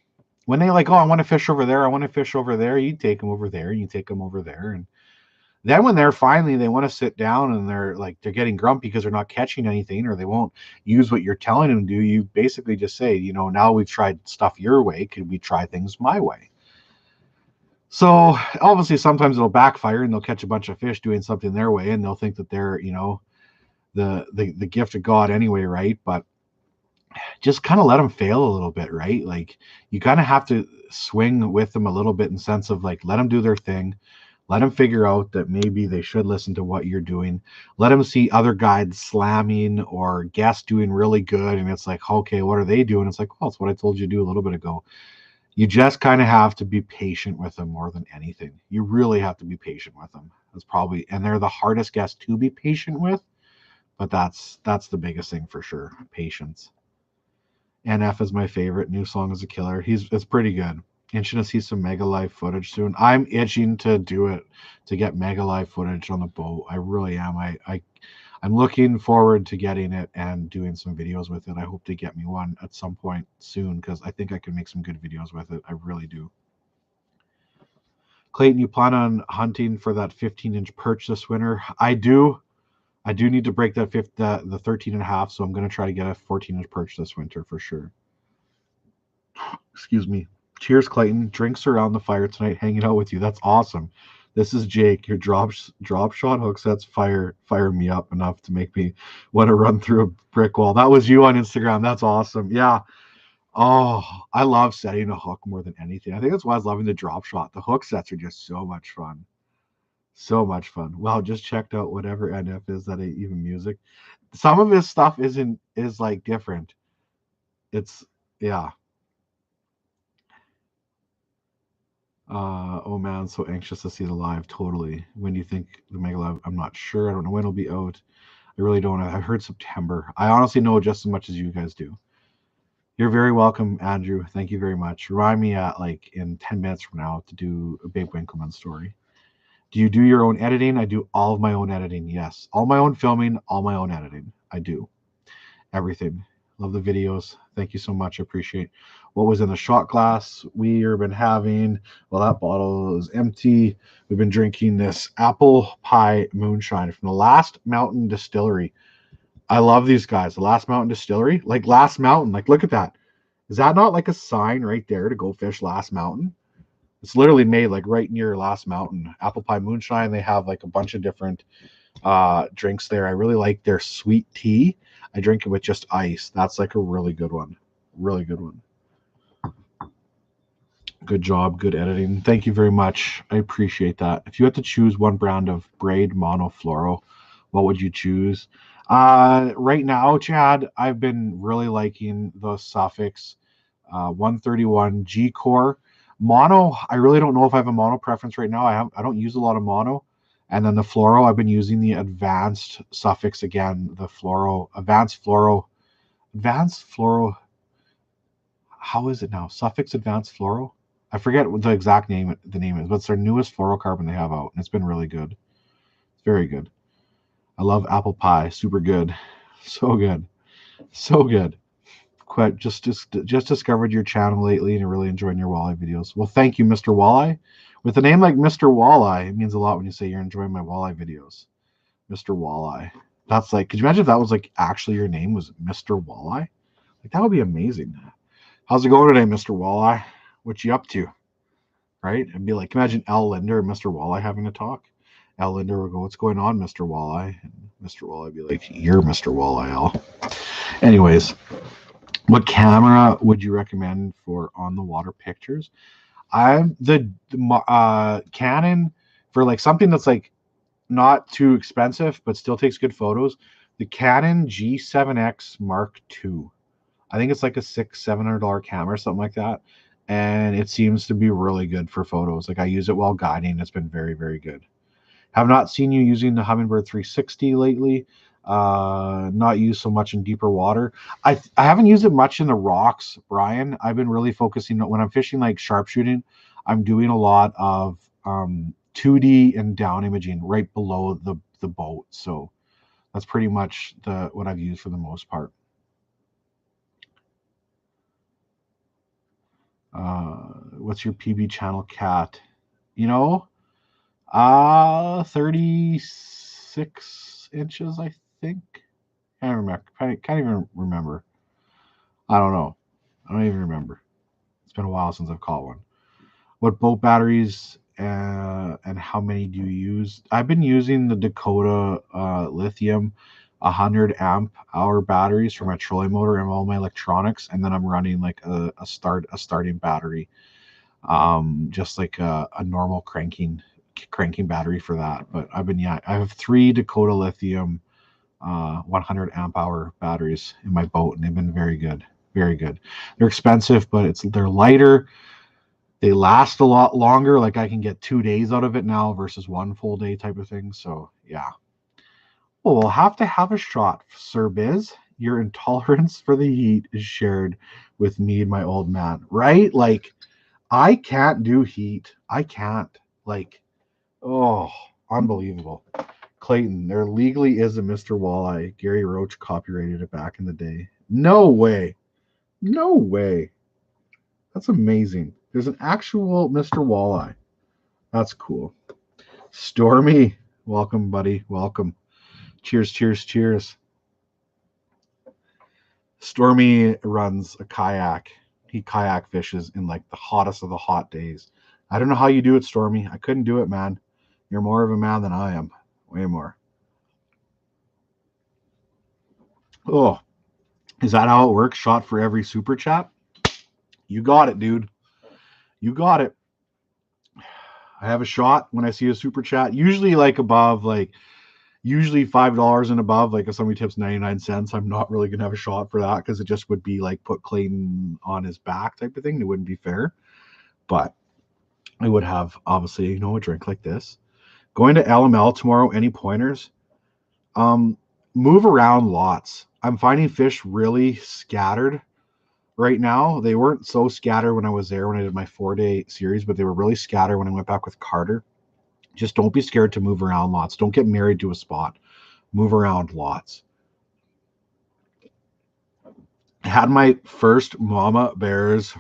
When they like, oh, I want to fish over there, I want to fish over there, you take them over there, you take them over there, and then when they're finally they want to sit down and they're getting grumpy because they're not catching anything or they won't use what you're telling them to do, you basically just say, now we've tried stuff your way, could we try things my way? So obviously sometimes it'll backfire and they'll catch a bunch of fish doing something their way and they'll think that they're, the gift of God anyway, right? But just kind of let them fail a little bit, right? Like you kind of have to swing with them a little bit in the sense of like let them do their thing, let them figure out that maybe they should listen to what you're doing, let them see other guides slamming or guests doing really good, and it's like, okay, what are they doing? It's like, well, it's what I told you to do a little bit ago. You just kind of have to be patient with them more than anything. You really have to be patient with them. That's probably, and they're the hardest guests to be patient with, but that's the biggest thing for sure, patience. NF is my favorite. New song is a killer. It's pretty good. Itching to see some Mega Live footage soon. I'm itching to do it, to get Mega Live footage on the boat. I really am. I'm looking forward to getting it and doing some videos with it. I hope to get me one at some point soon because I think I can make some good videos with it. I really do. Clayton, you plan on hunting for that 15-inch perch this winter? I do. I do need to break the 13 and a half, so I'm going to try to get a 14-inch perch this winter for sure. Excuse me. Cheers, Clayton. Drinks around the fire tonight, hanging out with you. That's awesome. This is Jake. Your drop shot hook sets fire me up enough to make me want to run through a brick wall. That was you on Instagram. That's awesome. Yeah. Oh, I love setting a hook more than anything. I think that's why I was loving the drop shot. The hook sets are just so much fun. So much fun. Wow, just checked out whatever NF is that ain't even music. Some of his stuff is like different. It's yeah. Oh man, so anxious to see the live. Totally. When do you think the Mega Live? I'm not sure. I don't know when it'll be out. I really don't. I've heard September. I honestly know just as much as you guys do. You're very welcome, Andrew. Thank you very much. Remind me at like in 10 minutes from now to do a Babe Winkleman story. Do you do your own editing? I do all of my own editing. Yes. All my own filming, all my own editing. I do. Everything. Love the videos. Thank you so much. I appreciate what was in the shot glass we've been having. Well, that bottle is empty. We've been drinking this apple pie moonshine from the Last Mountain Distillery. I love these guys. The Last Mountain Distillery, like Last Mountain. Like, look at that. Is that not like a sign right there to go fish Last Mountain? It's literally made like right near Last Mountain. Apple pie moonshine. They have like a bunch of different drinks there. I really like their sweet tea. I drink it with just ice. That's like a really good one. Really good one. Good job. Good editing. Thank you very much. I appreciate that. If you had to choose one brand of Braid Mono Fluoro, what would you choose? Right now, Chad, I've been really liking the Suffix 131 G Core. Mono, I really don't know if I have a mono preference right now. I don't use a lot of mono. And then the fluoro, I've been using the advanced Suffix again, the advanced fluoro. How is it now? Suffix advanced fluoro? I forget what the exact name is, but it's their newest fluorocarbon they have out, and it's been really good. It's very good. I love apple pie. Super good. So good. So good. Quite just discovered your channel lately and really enjoying your walleye videos. Well, thank you, Mr. Walleye. With a name like Mr. Walleye, it means a lot when you say you're enjoying my walleye videos. Mr. Walleye. That's like, could you imagine if that was like actually your name was Mr. Walleye? Like that would be amazing. How's it going today, Mr. Walleye? What you up to? Right? It'd be like, imagine Al Linder and Mr. Walleye having a talk. Al Linder would go, "What's going on, Mr. Walleye?" And Mr. Walleye would be like, "You're Mr. Walleye, Al." Anyways, what camera would you recommend for on the water pictures? I'm the Canon for like something that's like not too expensive but still takes good photos. The Canon G7X Mark II. I think it's like a $700 camera or something like that. And it seems to be really good for photos. Like I use it while guiding. It's been very, very good. Have not seen you using the Humminbird 360 lately. Not used so much in deeper water. I haven't used it much in the rocks, Brian. I've been really focusing when I'm fishing like sharpshooting. I'm doing a lot of 2D and down imaging right below the boat. So that's pretty much what I've used for the most part. What's your PB channel cat? 36 inches, I think. Can't remember. Can't even remember. I don't know. I don't even remember. It's been a while since I've caught one. What boat batteries and how many do you use? I've been using the Dakota lithium 100 amp hour batteries for my trolling motor and all my electronics, and then I'm running like a starting battery, just like a normal cranking battery for that. But I have 3 Dakota lithium 100 amp hour batteries in my boat, and they've been very good. They're expensive, but they're lighter. They last a lot longer. Like I can get 2 days out of it now versus 1 full day type of thing. So yeah. Well, we'll have to have a shot, Sir Biz. Your intolerance for the heat is shared with me and my old man, right? Like I can't do heat. I can't. Like, oh, unbelievable. Clayton, there legally is a Mr. Walleye. Gary Roach copyrighted it back in the day. No way. No way. That's amazing. There's an actual Mr. Walleye. That's cool. Stormy, welcome, buddy. Welcome. Cheers, cheers, cheers. Stormy runs a kayak. He kayak fishes in like the hottest of the hot days. I don't know how you do it, Stormy. I couldn't do it, man. You're more of a man than I am. Way more. Oh, is that how it works? Shot for every super chat? You got it, dude. You got it. I have a shot when I see a super chat, usually like above, like usually $5 and above. Like if somebody tips 99 cents, I'm not really gonna have a shot for that because it just would be like put Clayton on his back type of thing. It wouldn't be fair. But I would have obviously, a drink like this. Going to LML tomorrow. Any pointers? Move around lots. I'm finding fish really scattered right now. They weren't so scattered when I was there when I did my 4-day series, but they were really scattered when I went back with Carter. Just don't be scared to move around lots. Don't get married to a spot. Move around lots. I had my first Mama Bears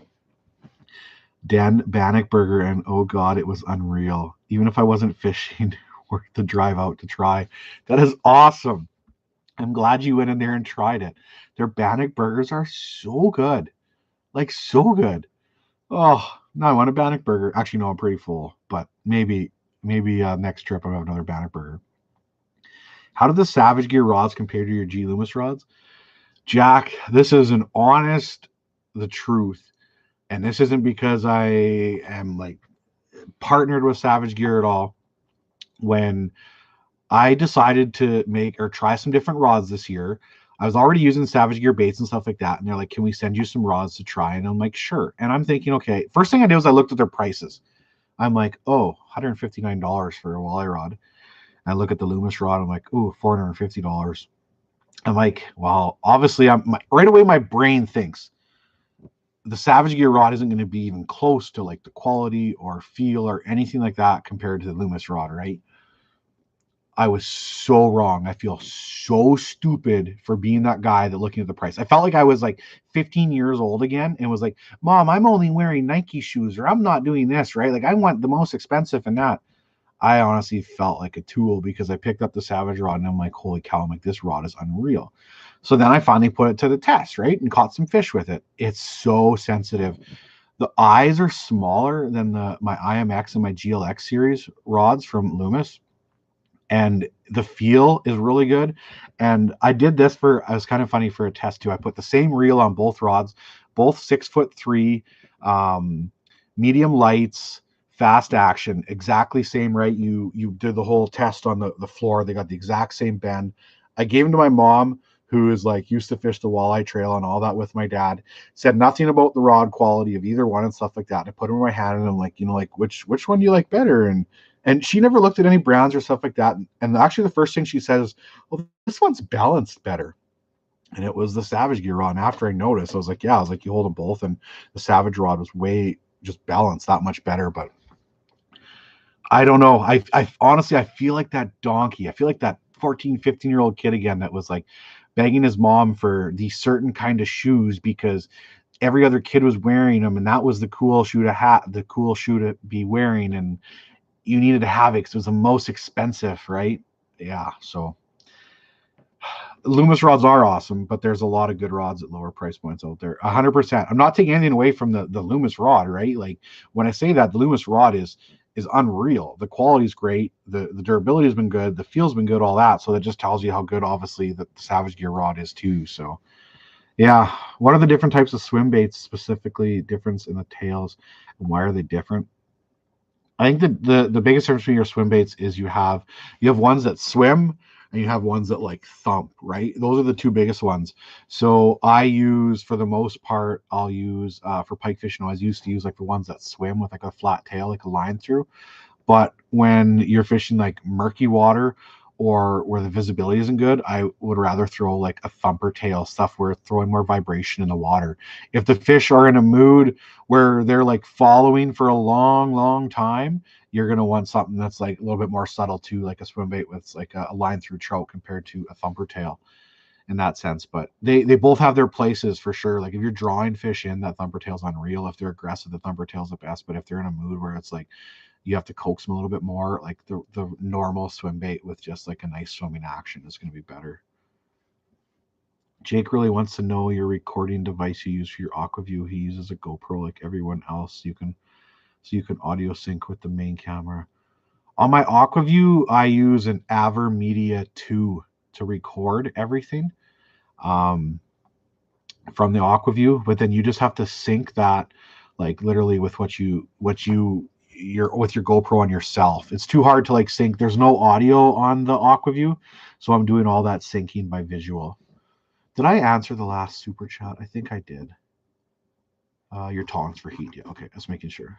Dan Bannock burger, and oh god, it was unreal. Even if I wasn't fishing, worth the drive out to try. That is awesome. I'm glad you went in there and tried it. Their Bannock burgers are so good. Like so good. Oh, no, I want a Bannock burger. Actually, no, I'm pretty full, but maybe next trip I'll have another Bannock burger. How do the Savage Gear rods compare to your G Loomis rods? Jack, this is the truth. And this isn't because I am like partnered with Savage Gear at all. When I decided to make or try some different rods this year, I was already using Savage Gear baits and stuff like that. And they're like, can we send you some rods to try? And I'm like, sure. And I'm thinking, okay, first thing I did was I looked at their prices. I'm like, oh, $159 for a walleye rod. And I look at the Loomis rod. I'm like, oh, $450. I'm like, well, obviously right away my brain thinks the Savage Gear rod isn't going to be even close to like the quality or feel or anything like that compared to the Loomis rod, right? I was so wrong. I feel so stupid for being that guy that looking at the price. I felt like I was like 15 years old again and was like, Mom, I'm only wearing Nike shoes or I'm not doing this, right? Like I want the most expensive and that. I honestly felt like a tool because I picked up the Savage rod and I'm like, holy cow, I'm like, this rod is unreal. So then I finally put it to the test, right? And caught some fish with it. It's so sensitive. The eyes are smaller than my IMX and my GLX series rods from Loomis. And the feel is really good. And I did this it was kind of funny for a test too. I put the same reel on both rods, both 6'3", medium lights, fast action, exactly same, right? You did the whole test on the floor. They got the exact same bend. I gave them to my mom, who is like used to fish the walleye trail and all that with my dad. Said nothing about the rod quality of either one and stuff like that. I put them in my hand and I'm like, like which one do you like better? And she never looked at any brands or stuff like that. And actually, the first thing she says, well, this one's balanced better. And it was the Savage Gear rod. And after I noticed, I was like, you hold them both. And the Savage rod was way just balanced that much better. But I don't know. I honestly, I feel like that donkey. I feel like that 14, 15-year-old kid again that was like begging his mom for these certain kind of shoes because every other kid was wearing them. And that was the cool shoe the cool shoe to be wearing. And you needed to have it because it was the most expensive, right? Yeah. So Loomis rods are awesome, but there's a lot of good rods at lower price points out there. 100%. I'm not taking anything away from the Loomis rod, right? Like when I say that, the Loomis rod is unreal. The quality is great. The durability has been good. The feel's been good. All that. So that just tells you how good, obviously, the Savage Gear rod is too. So yeah. What are the different types of swim baits, specifically difference in the tails, and why are they different? I think the biggest difference between your swim baits is you have ones that swim and you have ones that like thump, right? Those are the two biggest ones. So I use, for the most part, I'll use for pike fishing, I used to use like the ones that swim with like a flat tail, like a line through. But when you're fishing like murky water or where the visibility isn't good, I would rather throw like a thumper tail, stuff where it's throwing more vibration in the water. If the fish are in a mood where they're like following for a long, long time, you're going to want something that's like a little bit more subtle too, like a swim bait with like a line through trout compared to a thumper tail in that sense. But they both have their places for sure. Like if you're drawing fish in, that thumper tail's unreal. If they're aggressive, the thumper tail's the best. But if they're in a mood where it's like you have to coax them a little bit more, like the normal swim bait with just like a nice swimming action is going to be better. Jake really wants to know your recording device you use for your aquaview. He uses a GoPro like everyone else. You can audio sync with the main camera. On my aquaview, I use an Avermedia 2 to record everything from the aquaview, but then you just have to sync that like literally with what you your with your GoPro on yourself. It's too hard to like sync. There's no audio on the aquaview, so I'm doing all that syncing by visual. Did I answer the last super chat? I think I did. Your tolerance for heat. Yeah, okay, just making sure.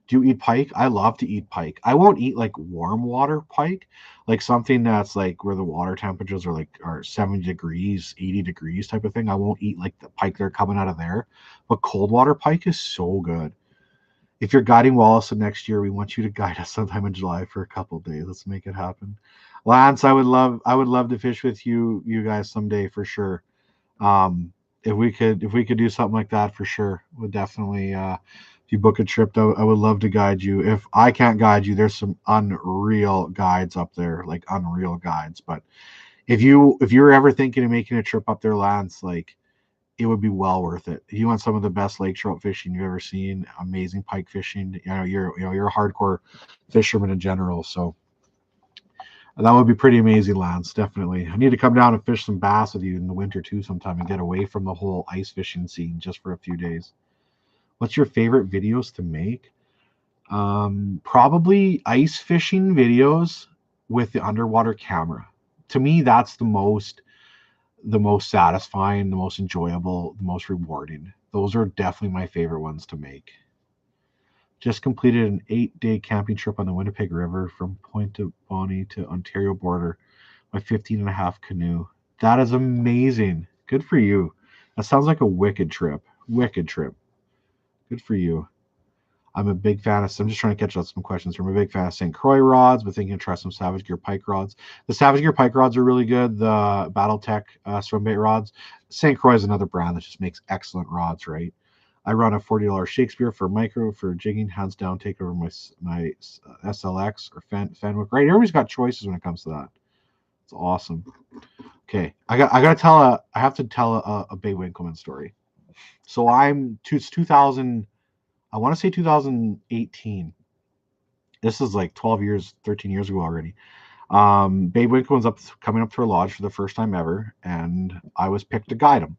Do you eat pike? I love to eat pike. I won't eat like warm water pike, like something that's like where the water temperatures are 70 degrees, 80 degrees type of thing. I won't eat like the pike that are coming out of there. But cold water pike is so good. If you're guiding Wallace next year, we want you to guide us sometime in July for a couple of days. Let's make it happen. Lance, I would love to fish with you guys someday for sure. If we could do something like that for sure, would definitely if you book a trip, I would love to guide you. If I can't guide you, there's some unreal guides up there, like unreal guides. But if you're ever thinking of making a trip up there, Lance, like it would be well worth it. If you want some of the best lake trout fishing you've ever seen, amazing pike fishing, you're a hardcore fisherman in general, so that would be pretty amazing, Lance. Definitely. I need to come down and fish some bass with you in the winter too sometime and get away from the whole ice fishing scene just for a few days. What's your favorite videos to make? Probably ice fishing videos with the underwater camera. To me, that's the most satisfying, the most enjoyable, the most rewarding. Those are definitely my favorite ones to make. Just completed an 8-day camping trip on the Winnipeg River from Point de Bonnie to Ontario border. My 15.5 canoe. That is amazing. Good for you. That sounds like a wicked trip. Wicked trip. Good for you. I'm a big fan of, I'm just trying to catch up some questions. I'm a big fan of St. Croix rods, but thinking to try some Savage Gear Pike rods. The Savage Gear Pike rods are really good. The Battletech swim bait rods. St. Croix is another brand that just makes excellent rods, right? I run a $40 Shakespeare for micro, for jigging, hands down, take over my SLX or Fenwick. Right, everybody's got choices when it comes to that. It's awesome. Okay, I have to tell a Bay Winkleman story. So it's 2000. I want to say 2018. This is like 13 years ago already. Babe Winkleman's coming up to her lodge for the first time ever, and I was picked to guide him.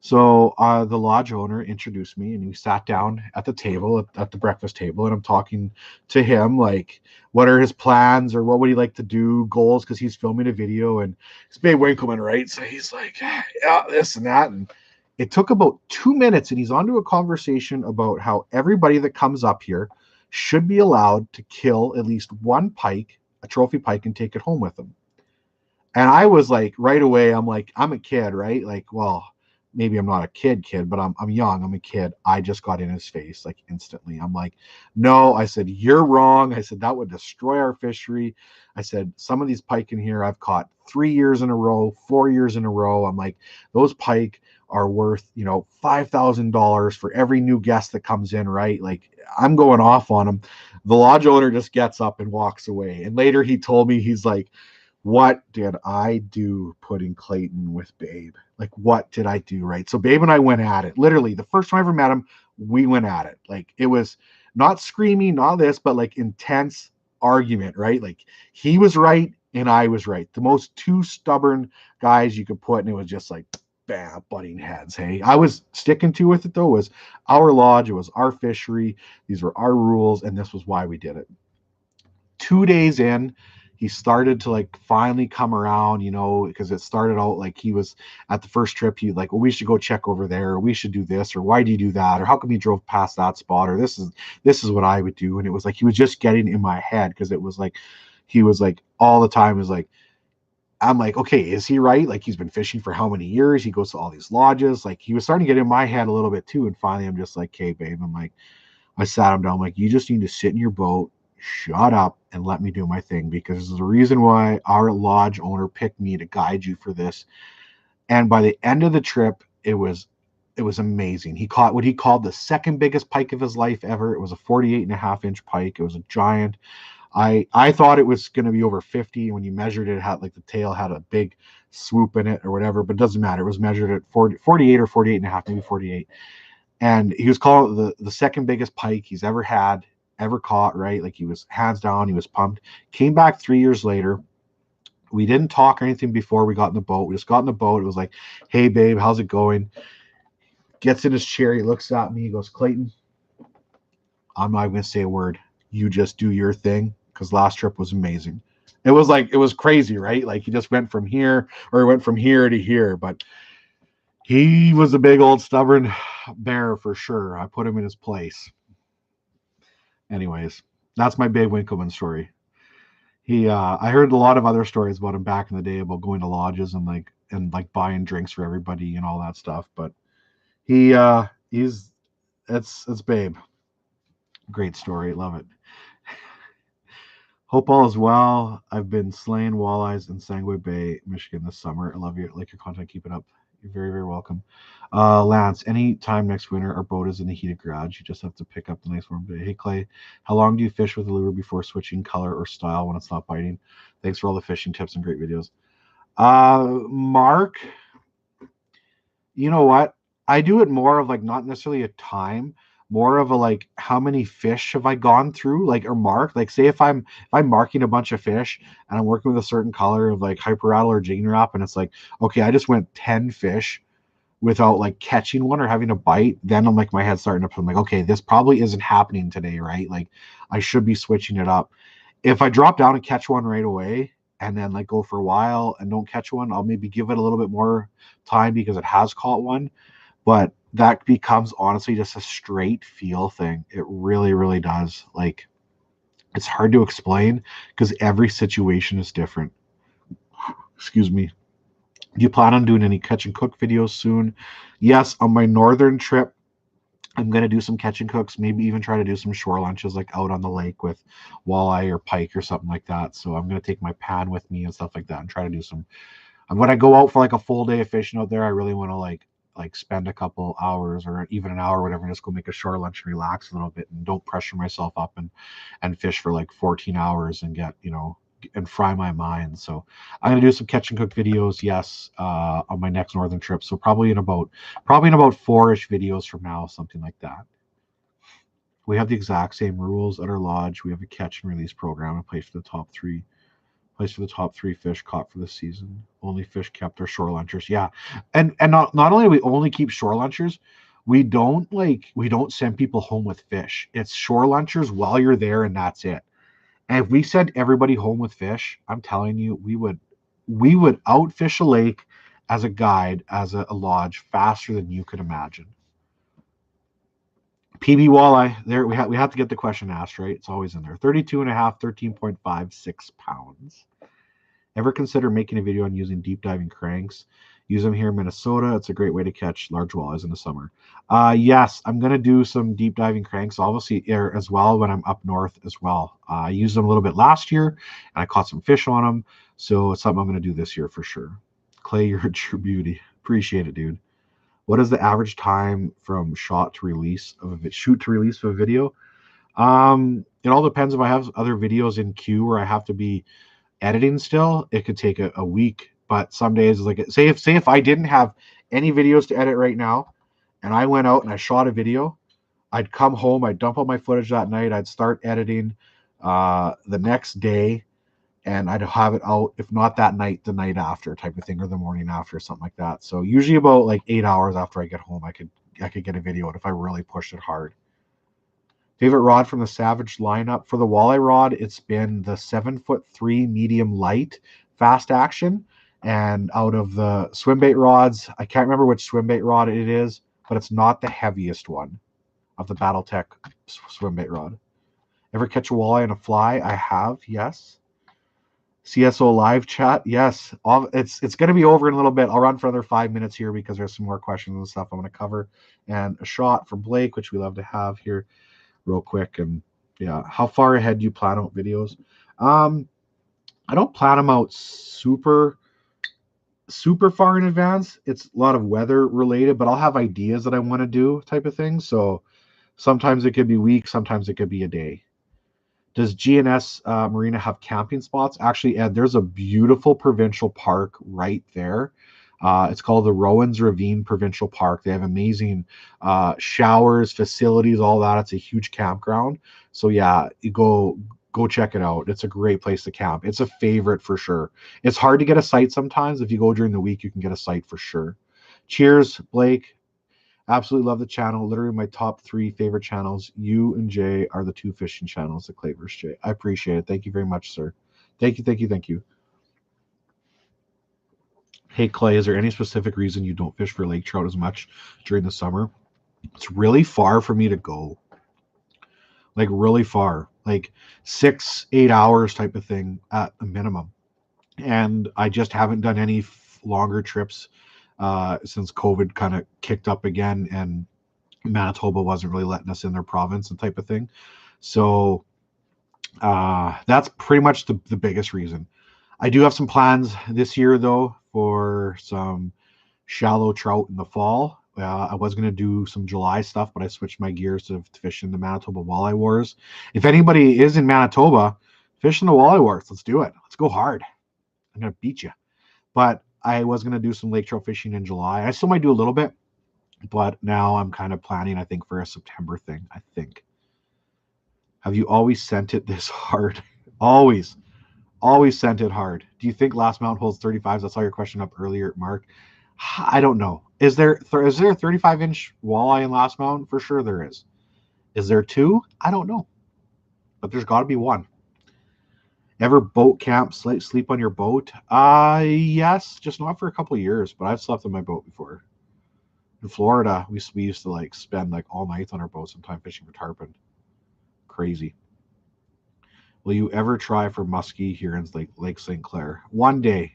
So the lodge owner introduced me, and we sat down at the table, at the breakfast table, and I'm talking to him like, what are his plans or what would he like to do, goals, because he's filming a video, and it's Babe Winkleman, right? So he's like, yeah, this and that, and it took about 2 minutes, and he's onto a conversation about how everybody that comes up here should be allowed to kill at least one pike, a trophy pike, and take it home with them. And I was like, right away, I'm like, I'm a kid, right? Like, well, maybe I'm not a kid, but I'm young. I'm a kid. I just got in his face like instantly. I'm like, no, I said, you're wrong. I said, that would destroy our fishery. I said, some of these pike in here I've caught 3 years in a row, 4 years in a row. I'm like, those pike are worth, $5,000 for every new guest that comes in, right? Like, I'm going off on him. The lodge owner just gets up and walks away. And later he told me, he's like, what did I do putting Clayton with Babe? Like, what did I do? Right. So Babe and I went at it. Literally, the first time I ever met him, we went at it. Like, it was not screaming, not this, but like intense argument, right? Like, he was right and I was right. The most two stubborn guys you could put, and it was just like, bam, butting heads. Hey, I was sticking to with it though. It was our lodge, it was our fishery, these were our rules, and this was why we did it. 2 days in, he started to like finally come around, because it started out like he was at the first trip. He like, well, we should go check over there, or we should do this, or why do you do that, or how come you drove past that spot, or this is what I would do. And it was like he was just getting in my head, because it was like he was like all the time was like, I'm like, okay, is he right? Like, he's been fishing for how many years? He goes to all these lodges. Like, he was starting to get in my head a little bit too. And finally, I'm just like, okay, babe. I'm like, I sat him down. I'm like, you just need to sit in your boat, shut up, and let me do my thing, because there's a reason why our lodge owner picked me to guide you for this. And by the end of the trip, it was amazing. He caught what he called the second biggest pike of his life ever. It was a 48.5-inch pike. It was a giant. I thought it was going to be over 50. When you measured it, it had like the tail had a big swoop in it or whatever, but it doesn't matter. It was measured at 48 or 48 and a half, maybe 48. And he was called the second biggest pike he's ever had, ever caught, right? Like, he was hands down, he was pumped. Came back 3 years later. We didn't talk or anything before we got in the boat. We just got in the boat. It was like, hey, babe, how's it going? Gets in his chair. He looks at me. He goes, Clayton, I'm not going to say a word. You just do your thing, because last trip was amazing. It was like, it was crazy, right? Like, he just went from here, or he went from here to here. But he was a big old stubborn bear for sure. I put him in his place. Anyways, that's my Babe Winkleman story. I heard a lot of other stories about him back in the day, about going to lodges and buying drinks for everybody and all that stuff. But he's it's Babe. Great story, love it. Hope all is well. I've been slaying walleyes in Sangway Bay, Michigan this summer. I love your content. Keep it up. You're very, very welcome. Lance, any time next winter, our boat is in the heated garage. You just have to pick up the nice warm day. Hey, Clay, how long do you fish with a lure before switching color or style when it's not biting? Thanks for all the fishing tips and great videos. Mark, you know what? I do it more of like not necessarily a time, more of a like how many fish have I gone through, like, or marked. Like, say if I'm marking a bunch of fish and I'm working with a certain color of like hyper rattle or jigging wrap, and it's like, okay, I just went 10 fish without like catching one or having a bite, then I'm like, my head's starting to, I'm like, okay, this probably isn't happening today, right? Like, I should be switching it up. If I drop down and catch one right away and then like go for a while and don't catch one, I'll maybe give it a little bit more time because it has caught one. But that becomes honestly just a straight feel thing. It really, really does. Like, it's hard to explain because every situation is different. Excuse me. Do you plan on doing any catch and cook videos soon? Yes, on my northern trip, I'm going to do some catch and cooks, maybe even try to do some shore lunches like out on the lake with walleye or pike or something like that. So I'm going to take my pan with me and stuff like that and try to do some. When I go out for like a full day of fishing out there, I really want to like spend a couple hours or even an hour or whatever, and just go make a shore lunch and relax a little bit and don't pressure myself up and fish for like 14 hours and get, and fry my mind. So I'm going to do some catch and cook videos, yes, on my next northern trip. So probably in about 4-ish videos from now, something like that. We have the exact same rules at our lodge. We have a catch and release program in place for the top 3. Place for the top 3 fish caught for the season. Only fish kept are shore lunchers. Yeah, and not only do we only keep shore lunchers, we don't send people home with fish. It's shore lunchers while you're there, and that's it. And if we sent everybody home with fish, I'm telling you, we would outfish a lake as a guide, as a lodge, faster than you could imagine. PB walleye, there we have to get the question asked, right? It's always in there. 32 and a half, 13.56 pounds. Ever consider making a video on using deep diving cranks? Use them here in Minnesota. It's a great way to catch large walleyes in the summer. Yes, I'm going to do some deep diving cranks, obviously, as well when I'm up north as well. I used them a little bit last year, and I caught some fish on them. So it's something I'm going to do this year for sure. Clay, you're a true beauty. Appreciate it, dude. What is the average time from shoot to release of a video? It all depends if I have other videos in queue where I have to be editing still. It could take a week, but some days, like say if I didn't have any videos to edit right now and I went out and I shot a video, I'd come home, I'd dump all my footage that night, I'd start editing the next day, and I'd have it out, if not that night, the night after type of thing, or the morning after, something like that. So usually about like 8 hours after I get home, I could get a video out if I really pushed it hard. Favorite rod from the Savage lineup? For the walleye rod, it's been the 7'3" medium light fast action. And out of the swim bait rods, I can't remember which swim bait rod it is, but it's not the heaviest one of the Battletech swim bait rod. Ever catch a walleye in a fly? I have, yes. CSO live chat, yes. It's going to be over in a little bit. I'll run for another 5 minutes here because there's some more questions and stuff I'm going to cover. And a shot from Blake, which we love to have here real quick. And yeah, how far ahead do you plan out videos? I don't plan them out super far in advance. It's a lot of weather related, but I'll have ideas that I want to do type of thing. So sometimes it could be weeks, sometimes it could be a day. Does GNS Marina have camping spots? Actually, Ed, there's a beautiful provincial park right there. It's called the Rowan's Ravine Provincial Park. They have amazing showers, facilities, all that. It's a huge campground. So yeah, you go check it out. It's a great place to camp. It's a favorite for sure. It's hard to get a site sometimes. If you go during the week, you can get a site for sure. Cheers, Blake. Absolutely love the channel. Literally my top 3 favorite channels. You and Jay are the 2 fishing channels, the Clay vs. Jay. I appreciate it. Thank you very much, sir. Thank you. Hey, Clay, is there any specific reason you don't fish for lake trout as much during the summer? It's really far for me to go. Like really far. Like 6-8 hours type of thing at a minimum. And I just haven't done any longer trips since COVID kind of kicked up again, and Manitoba wasn't really letting us in their province and type of thing. So that's pretty much the biggest reason. I do have some plans this year though for some shallow trout in the fall. I was going to do some July stuff, but I switched my gears to fishing the Manitoba Walleye Wars. If anybody is in Manitoba, fishing the Walleye Wars, let's do it. Let's go hard. I'm going to beat you. But I was going to do some lake trout fishing in July. I still might do a little bit, but now I'm kind of planning, I think, for a September thing, I think. Have you always sent it this hard? Always sent it hard. Do you think Last Mount holds 35s? I saw your question up earlier, Mark. I don't know. Is there a 35-inch walleye in Last Mount? For sure there is. Is there 2? I don't know. But there's got to be 1. Ever boat camp, sleep on your boat? Yes, just not for a couple of years, but I've slept on my boat before. In Florida, we used to like spend like all night on our boat, sometime fishing for tarpon. Crazy. Will you ever try for muskie here in Lake St. Clair? One day.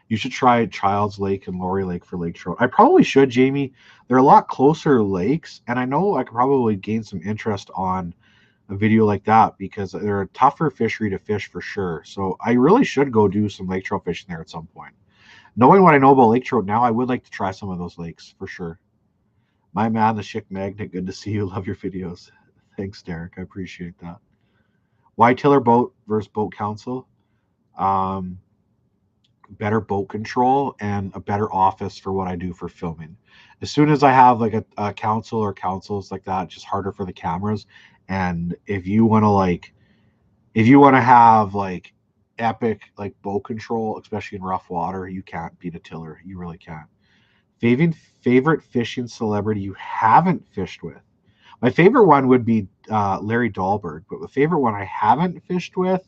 You should try Childs Lake and Laurie Lake for lake trout. I probably should, Jamie. They're a lot closer lakes, and I know I could probably gain some interest on a video like that because they're a tougher fishery to fish for sure. So I really should go do some lake trout fishing there at some point. Knowing what I know about lake trout now, I would like to try some of those lakes for sure. My man, the Chick Magnet, good to see you. Love your videos. Thanks, Derek. I appreciate that. Why tiller boat versus boat council? Better boat control and a better office for what I do for filming. As soon as I have like a council or councils like that, it's just harder for the cameras. And if you want to have like epic like bow control, especially in rough water. You can't beat a tiller. You really can't. Favorite fishing celebrity you haven't fished with. My favorite one would be Larry Dahlberg, but the favorite one I haven't fished with,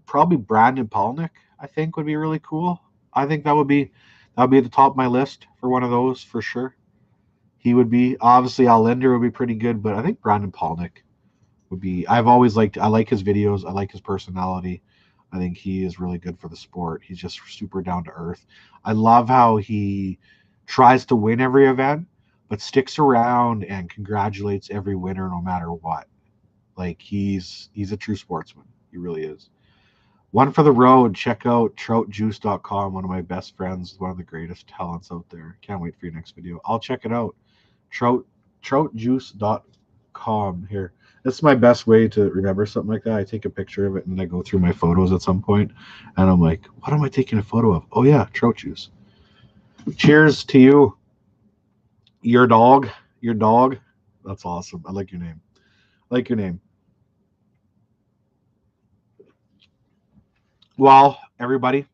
probably Brandon Palnick. I think would be really cool. I think that would be at the top of my list for one of those for sure. He would be obviously Al Linder would be pretty good, but I think Brandon Palnick would be. I've always liked. I like his videos. I like his personality. I think he is really good for the sport. He's just super down to earth. I love how he tries to win every event, but sticks around and congratulates every winner no matter what. Like he's a true sportsman. He really is. One for the road. Check out troutjuice.com. One of my best friends, one of the greatest talents out there. Can't wait for your next video. I'll check it out. Troutjuice.com here. That's my best way to remember something like that. I take a picture of it and I go through my photos at some point and I'm like, what am I taking a photo of? Oh yeah, trout juice. Cheers to you. Your dog. Your dog. That's awesome. I like your name. I like your name. Well, everybody,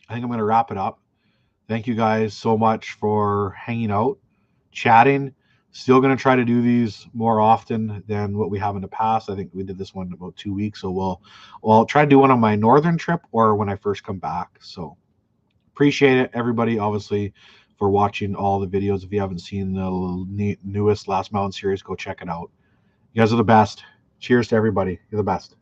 I think I'm going to wrap it up. Thank you guys so much for hanging out, chatting. Still going to try to do these more often than what we have in the past. I think we did this one about 2 weeks, so we'll try to do one on my northern trip or when I first come back. So appreciate it, everybody, obviously, for watching all the videos. If you haven't seen the newest Last Mountain series, go check it out. You guys are the best. Cheers to everybody. You're the best.